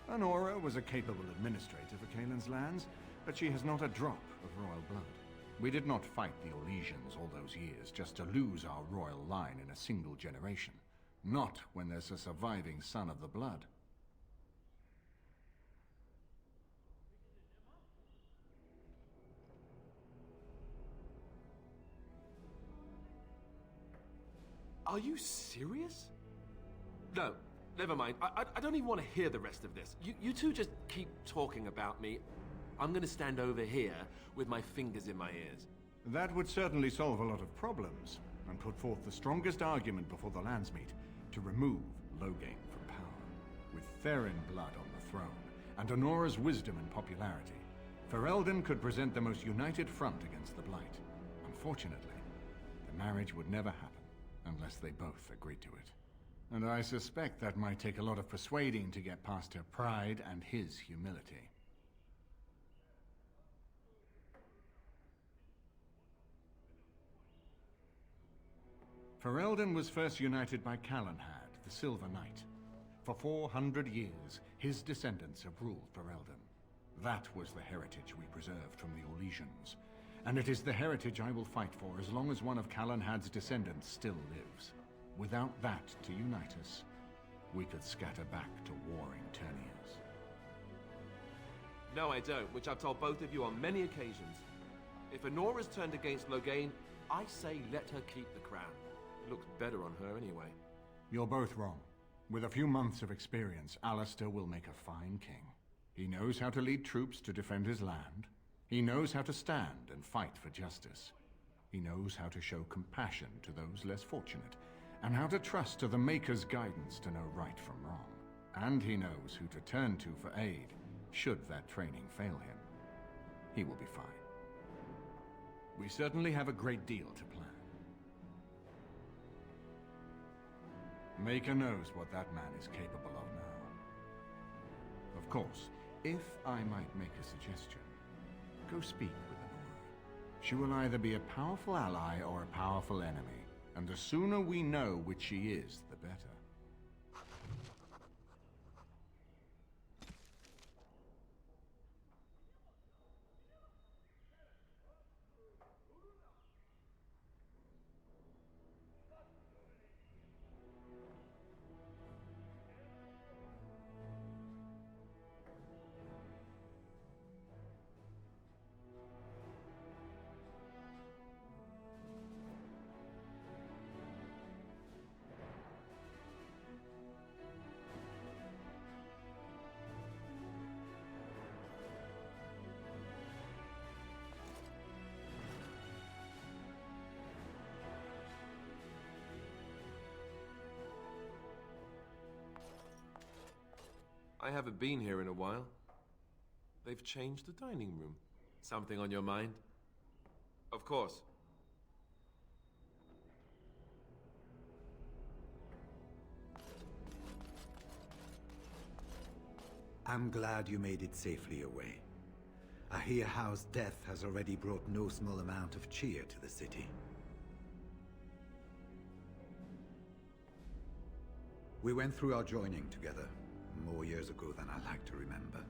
Honora was a capable administrator for Kaelin's lands, but she has not a drop of royal blood. We did not fight the Orlesians all those years just to lose our royal line in a single generation. Not when there's a surviving son of the blood. Are you serious? No, never mind. I don't even want to hear the rest of this. You two just keep talking about me. I'm gonna stand over here with my fingers in my ears. That would certainly solve a lot of problems, and put forth the strongest argument before the Landsmeet to remove Loghain from power. With Therin blood on the throne, and Honora's wisdom and popularity, Ferelden could present the most united front against the Blight. Unfortunately, the marriage would never happen unless they both agreed to it. And I suspect that might take a lot of persuading to get past her pride and his humility. Ferelden was first united by Calenhad, the Silver Knight. For 400 years, his descendants have ruled Ferelden. That was the heritage we preserved from the Orlesians. And it is the heritage I will fight for as long as one of Calenhad's descendants still lives. Without that to unite us, we could scatter back to warring Ternias. No, I don't, which I've told both of you on many occasions. If Honora's turned against Loghain, I say let her keep the crown. It looks better on her anyway. You're both wrong. With a few months of experience, Alistair will make a fine king. He knows how to lead troops to defend his land. He knows how to stand and fight for justice. He knows how to show compassion to those less fortunate, and how to trust to the Maker's guidance to know right from wrong. And he knows who to turn to for aid, should that training fail him. He will be fine. We certainly have a great deal to plan. Maker knows what that man is capable of now. Of course, if I might make a suggestion, go speak with Honora. She will either be a powerful ally or a powerful enemy, and the sooner we know which she is, the better. I haven't been here in a while. They've changed the dining room. Something on your mind? Of course. I'm glad you made it safely away. I hear Howe's death has already brought no small amount of cheer to the city. We went through our joining together, more years ago than I like to remember.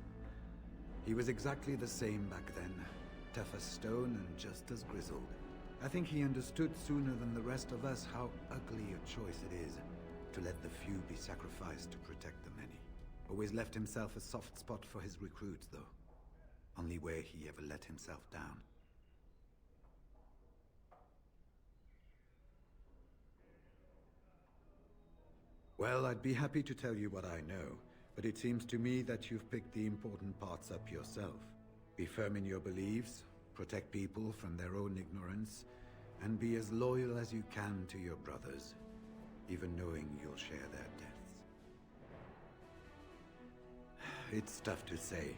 He was exactly the same back then, tough as stone and just as grizzled. I think he understood sooner than the rest of us how ugly a choice it is to let the few be sacrificed to protect the many. Always left himself a soft spot for his recruits, though. Only where he ever let himself down. Well, I'd be happy to tell you what I know, but it seems to me that you've picked the important parts up yourself. Be firm in your beliefs, protect people from their own ignorance, and be as loyal as you can to your brothers, even knowing you'll share their deaths. It's tough to say.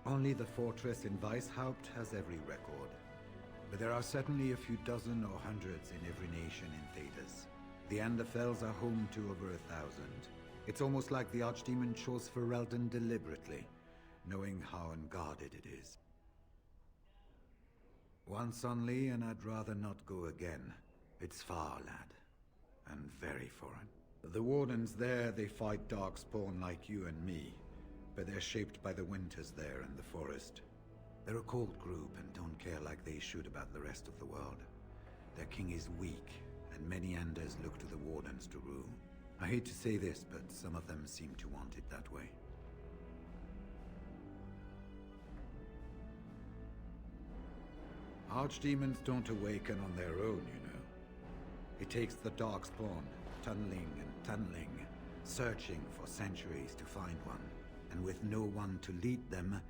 Only the fortress in Weishaupt has every record. But there are certainly a few dozen or hundreds in every nation in Thedas. The Anderfells are home to over 1,000. It's almost like the Archdemon chose Ferelden deliberately, knowing how unguarded it is. Once only, and I'd rather not go again. It's far, lad. And very foreign. The Wardens there, they fight Darkspawn like you and me. But they're shaped by the winters there in the forest. They're a cold group and don't care like they should about the rest of the world. Their king is weak, and many Anders look to the Wardens to rule. I hate to say this, but some of them seem to want it that way. Archdemons don't awaken on their own, you know. It takes the Darkspawn, tunneling and tunneling, searching for centuries to find one. And with no one to lead them,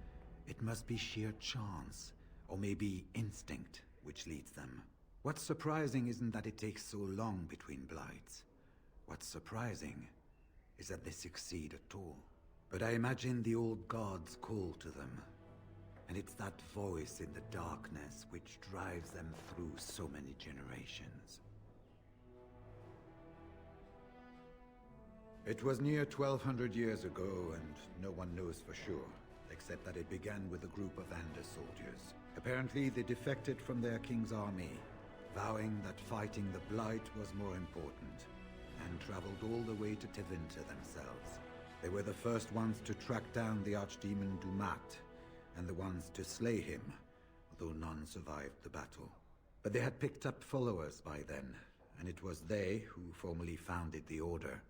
it must be sheer chance, or maybe instinct, which leads them. What's surprising isn't that it takes so long between blights. What's surprising is that they succeed at all. But I imagine the old gods call to them, and it's that voice in the darkness which drives them through so many generations. It was near 1,200 years ago, and no one knows for sure, except that it began with a group of Anders soldiers. Apparently, they defected from their king's army, vowing that fighting the Blight was more important, and traveled all the way to Tevinter themselves. They were the first ones to track down the Archdemon Dumat, and the ones to slay him, although none survived the battle. But they had picked up followers by then, and it was they who formally founded the Order,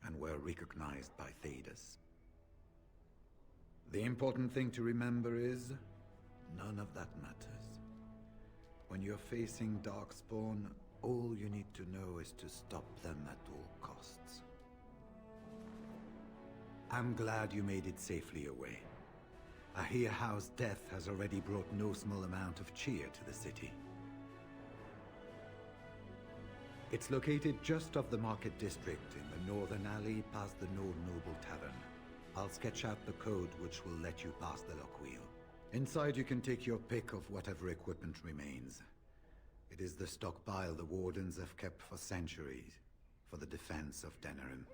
and were recognized by Thedas. The important thing to remember is, none of that matters. When you're facing Darkspawn, all you need to know is to stop them at all costs. I'm glad you made it safely away. I hear Howe's death has already brought no small amount of cheer to the city. It's located just off the Market District in the northern alley past the Nord Noble Tavern. I'll sketch out the code which will let you pass the lock wheel. Inside you can take your pick of whatever equipment remains. It is the stockpile the Wardens have kept for centuries, for the defense of Denerim.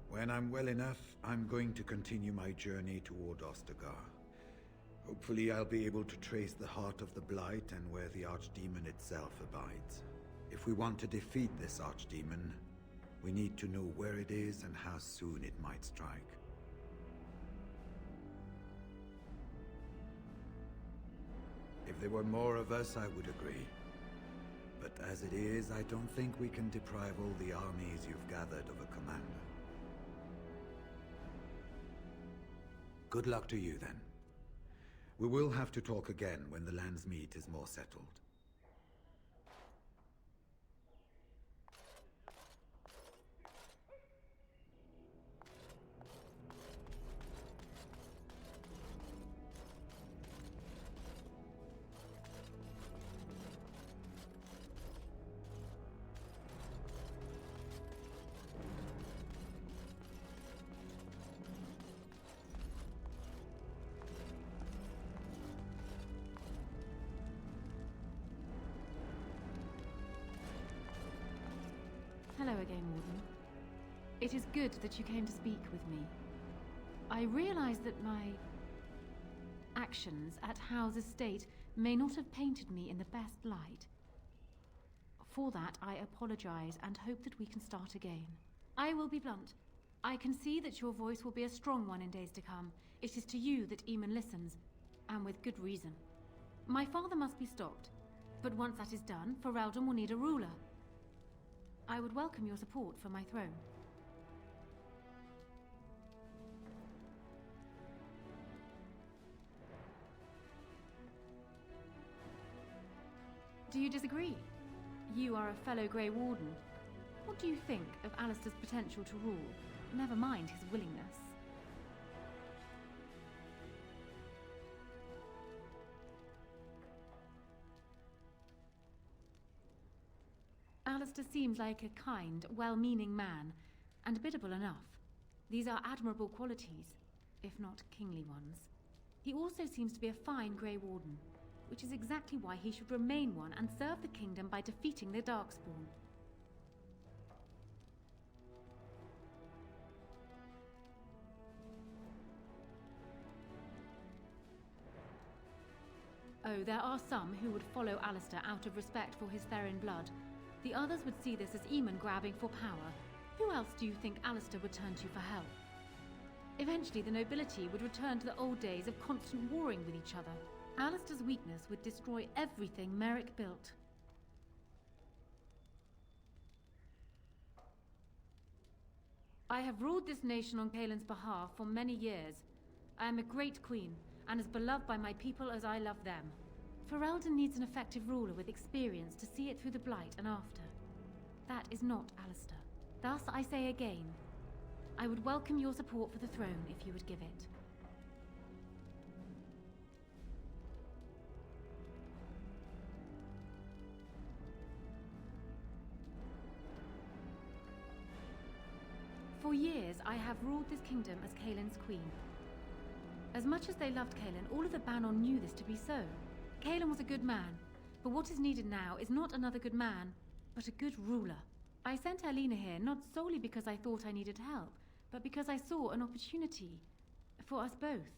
When I'm well enough, I'm going to continue my journey toward Ostagar. Hopefully I'll be able to trace the heart of the Blight and where the Archdemon itself abides. If we want to defeat this Archdemon, we need to know where it is and how soon it might strike. If there were more of us, I would agree. But as it is, I don't think we can deprive all the armies you've gathered of a commander. Good luck to you, then. We will have to talk again when the Landsmeet is more settled. Loghain, Warden. It is good that you came to speak with me. I realize that my actions at Howe's estate may not have painted me in the best light. For that, I apologize and hope that we can start again. I will be blunt. I can see that your voice will be a strong one in days to come. It is to you that Eamon listens, and with good reason. My father must be stopped, but once that is done, Ferelden will need a ruler. I would welcome your support for my throne. Do you disagree? You are a fellow Grey Warden. What do you think of Alistair's potential to rule? Never mind his willingness. Alistair seems like a kind, well-meaning man, and biddable enough. These are admirable qualities, if not kingly ones. He also seems to be a fine Grey Warden, which is exactly why he should remain one and serve the kingdom by defeating the Darkspawn. Oh, there are some who would follow Alistair out of respect for his Therin blood. The others would see this as Eamon grabbing for power. Who else do you think Alistair would turn to for help? Eventually, the nobility would return to the old days of constant warring with each other. Alistair's weakness would destroy everything Merrick built. I have ruled this nation on Kaelin's behalf for many years. I am a great queen, and as beloved by my people as I love them. Ferelden needs an effective ruler with experience to see it through the Blight and after. That is not Alistair. Thus, I say again, I would welcome your support for the throne if you would give it. For years, I have ruled this kingdom as Kaelin's queen. As much as they loved Kaelin, all of the Banon knew this to be so. Kaelin was a good man, but what is needed now is not another good man, but a good ruler. I sent Alina here not solely because I thought I needed help, but because I saw an opportunity for us both.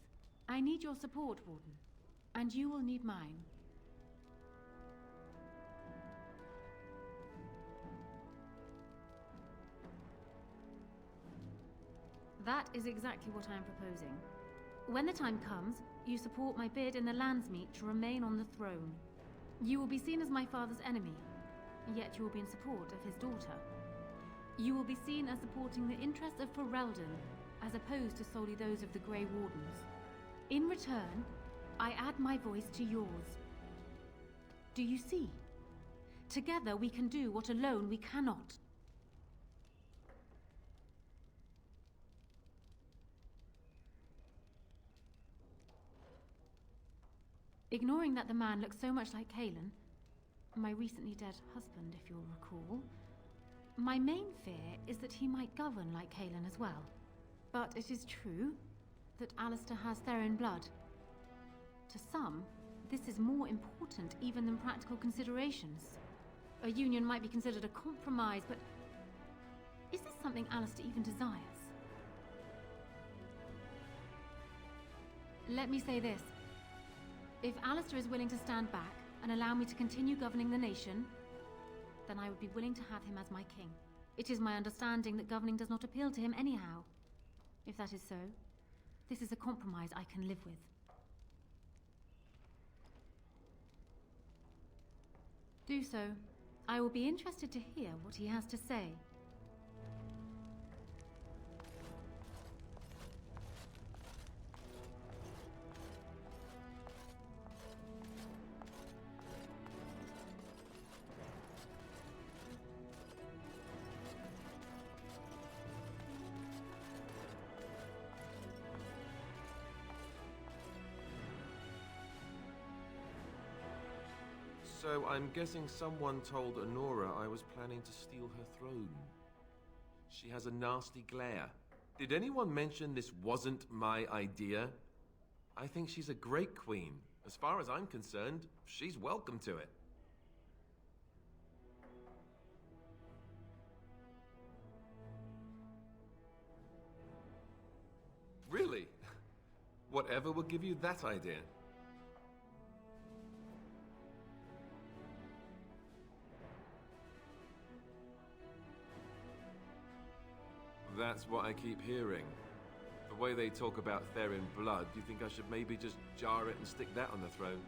I need your support, Warden, and you will need mine. That is exactly what I am proposing. When the time comes, you support my bid in the Landsmeet to remain on the throne. You will be seen as my father's enemy, yet you will be in support of his daughter. You will be seen as supporting the interests of Ferelden, as opposed to solely those of the Grey Wardens. In return, I add my voice to yours. Do you see? Together we can do what alone we cannot. Ignoring that the man looks so much like Kaelin, my recently dead husband, if you'll recall, my main fear is that he might govern like Kaelin as well. But it is true that Alistair has Therin blood. To some, this is more important even than practical considerations. A union might be considered a compromise, but is this something Alistair even desires? Let me say this. If Alistair is willing to stand back and allow me to continue governing the nation, then I would be willing to have him as my king. It is my understanding that governing does not appeal to him anyhow. If that is so, this is a compromise I can live with. Do so. I will be interested to hear what he has to say. So I'm guessing someone told Honora I was planning to steal her throne. She has a nasty glare. Did anyone mention this wasn't my idea? I think she's a great queen. As far as I'm concerned, she's welcome to it. Really? Whatever will give you that idea? That's what I keep hearing. The way they talk about Therin blood, do you think I should maybe just jar it and stick that on the throne?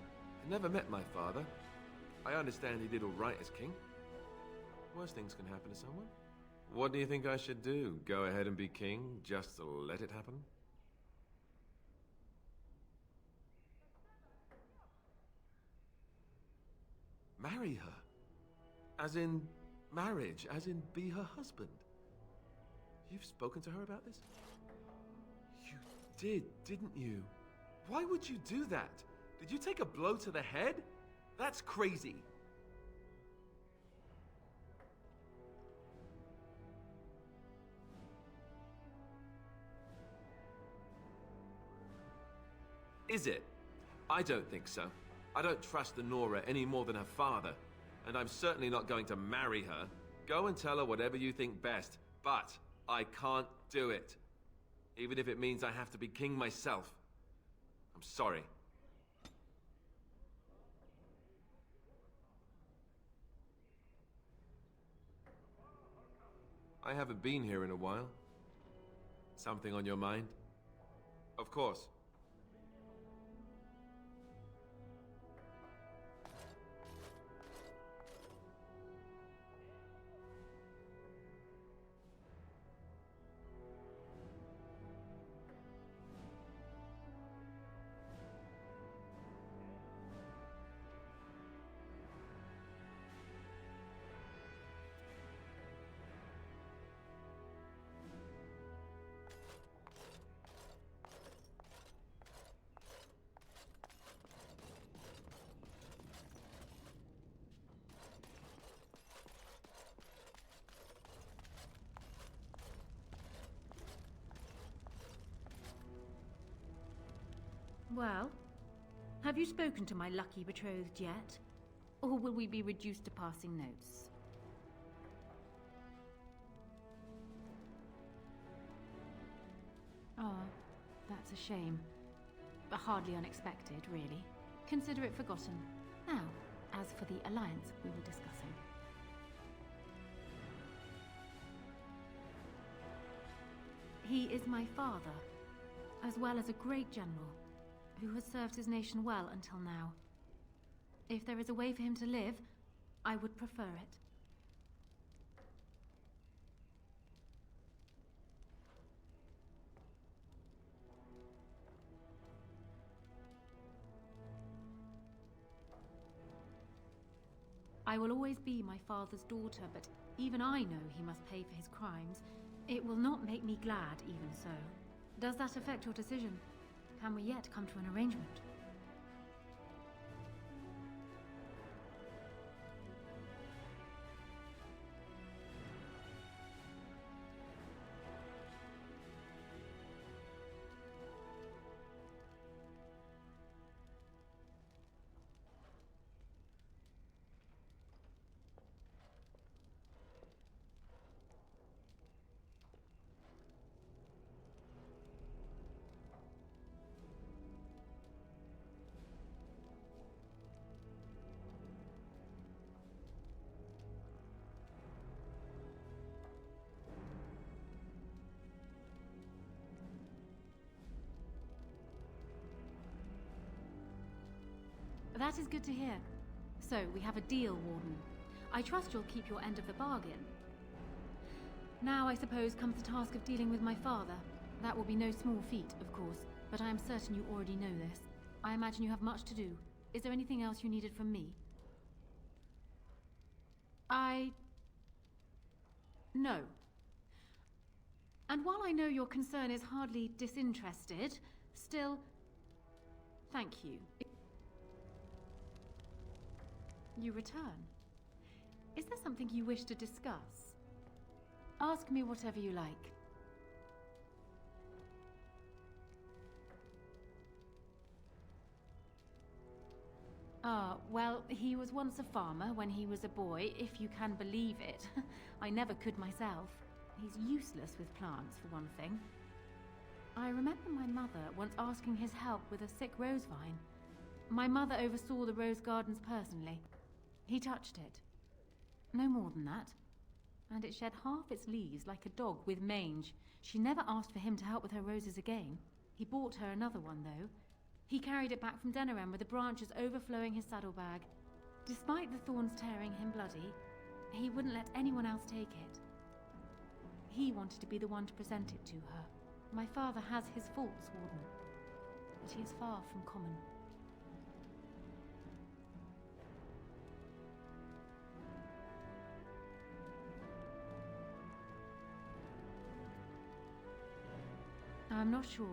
I never met my father. I understand he did all right as king. Worse things can happen to someone. What do you think I should do? Go ahead and be king, just to let it happen? Marry her? As in marriage? As in be her husband? You've spoken to her about this? You did, didn't you? Why would you do that? Did you take a blow to the head? That's crazy. Is it? I don't think so. I don't trust Nora any more than her father. And I'm certainly not going to marry her. Go and tell her whatever you think best. But I can't do it. Even if it means I have to be king myself. I'm sorry. I haven't been here in a while. Something on your mind? Of course. Well, have you spoken to my lucky betrothed yet? Or will we be reduced to passing notes? Oh, that's a shame. But hardly unexpected, really. Consider it forgotten. Now, as for the alliance we were discussing. He is my father, as well as a great general, who has served his nation well until now. If there is a way for him to live, I would prefer it. I will always be my father's daughter, but even I know he must pay for his crimes. It will not make me glad, even so. Does that affect your decision? Can we yet come to an arrangement? That is good to hear. So, we have a deal, Warden. I trust you'll keep your end of the bargain. Now, I suppose, comes the task of dealing with my father. That will be no small feat, of course, but I am certain you already know this. I imagine you have much to do. Is there anything else you needed from me? No. And while I know your concern is hardly disinterested, still, thank you. You return. Is there something you wish to discuss? Ask me whatever you like. Well, he was once a farmer when he was a boy, if you can believe it. I never could myself. He's useless with plants, for one thing. I remember my mother once asking his help with a sick rose vine. My mother oversaw the rose gardens personally. He touched it. No more than that. And it shed half its leaves like a dog with mange. She never asked for him to help with her roses again. He bought her another one, though. He carried it back from Denerim with the branches overflowing his saddlebag. Despite the thorns tearing him bloody, he wouldn't let anyone else take it. He wanted to be the one to present it to her. My father has his faults, Warden, but he is far from common. I'm not sure.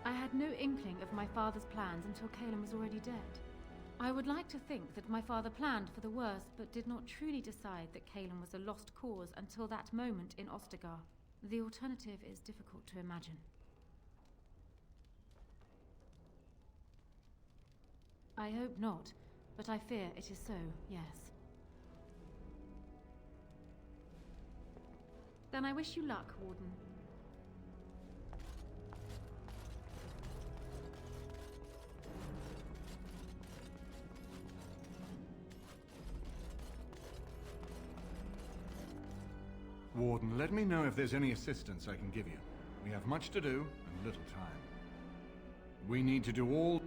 I had no inkling of my father's plans until Calen was already dead. I would like to think that my father planned for the worst, but did not truly decide that Calen was a lost cause until that moment in Ostagar. The alternative is difficult to imagine. I hope not, but I fear it is so, yes. Then I wish you luck, Warden. Warden, let me know if there's any assistance I can give you. We have much to do and little time. We need to do all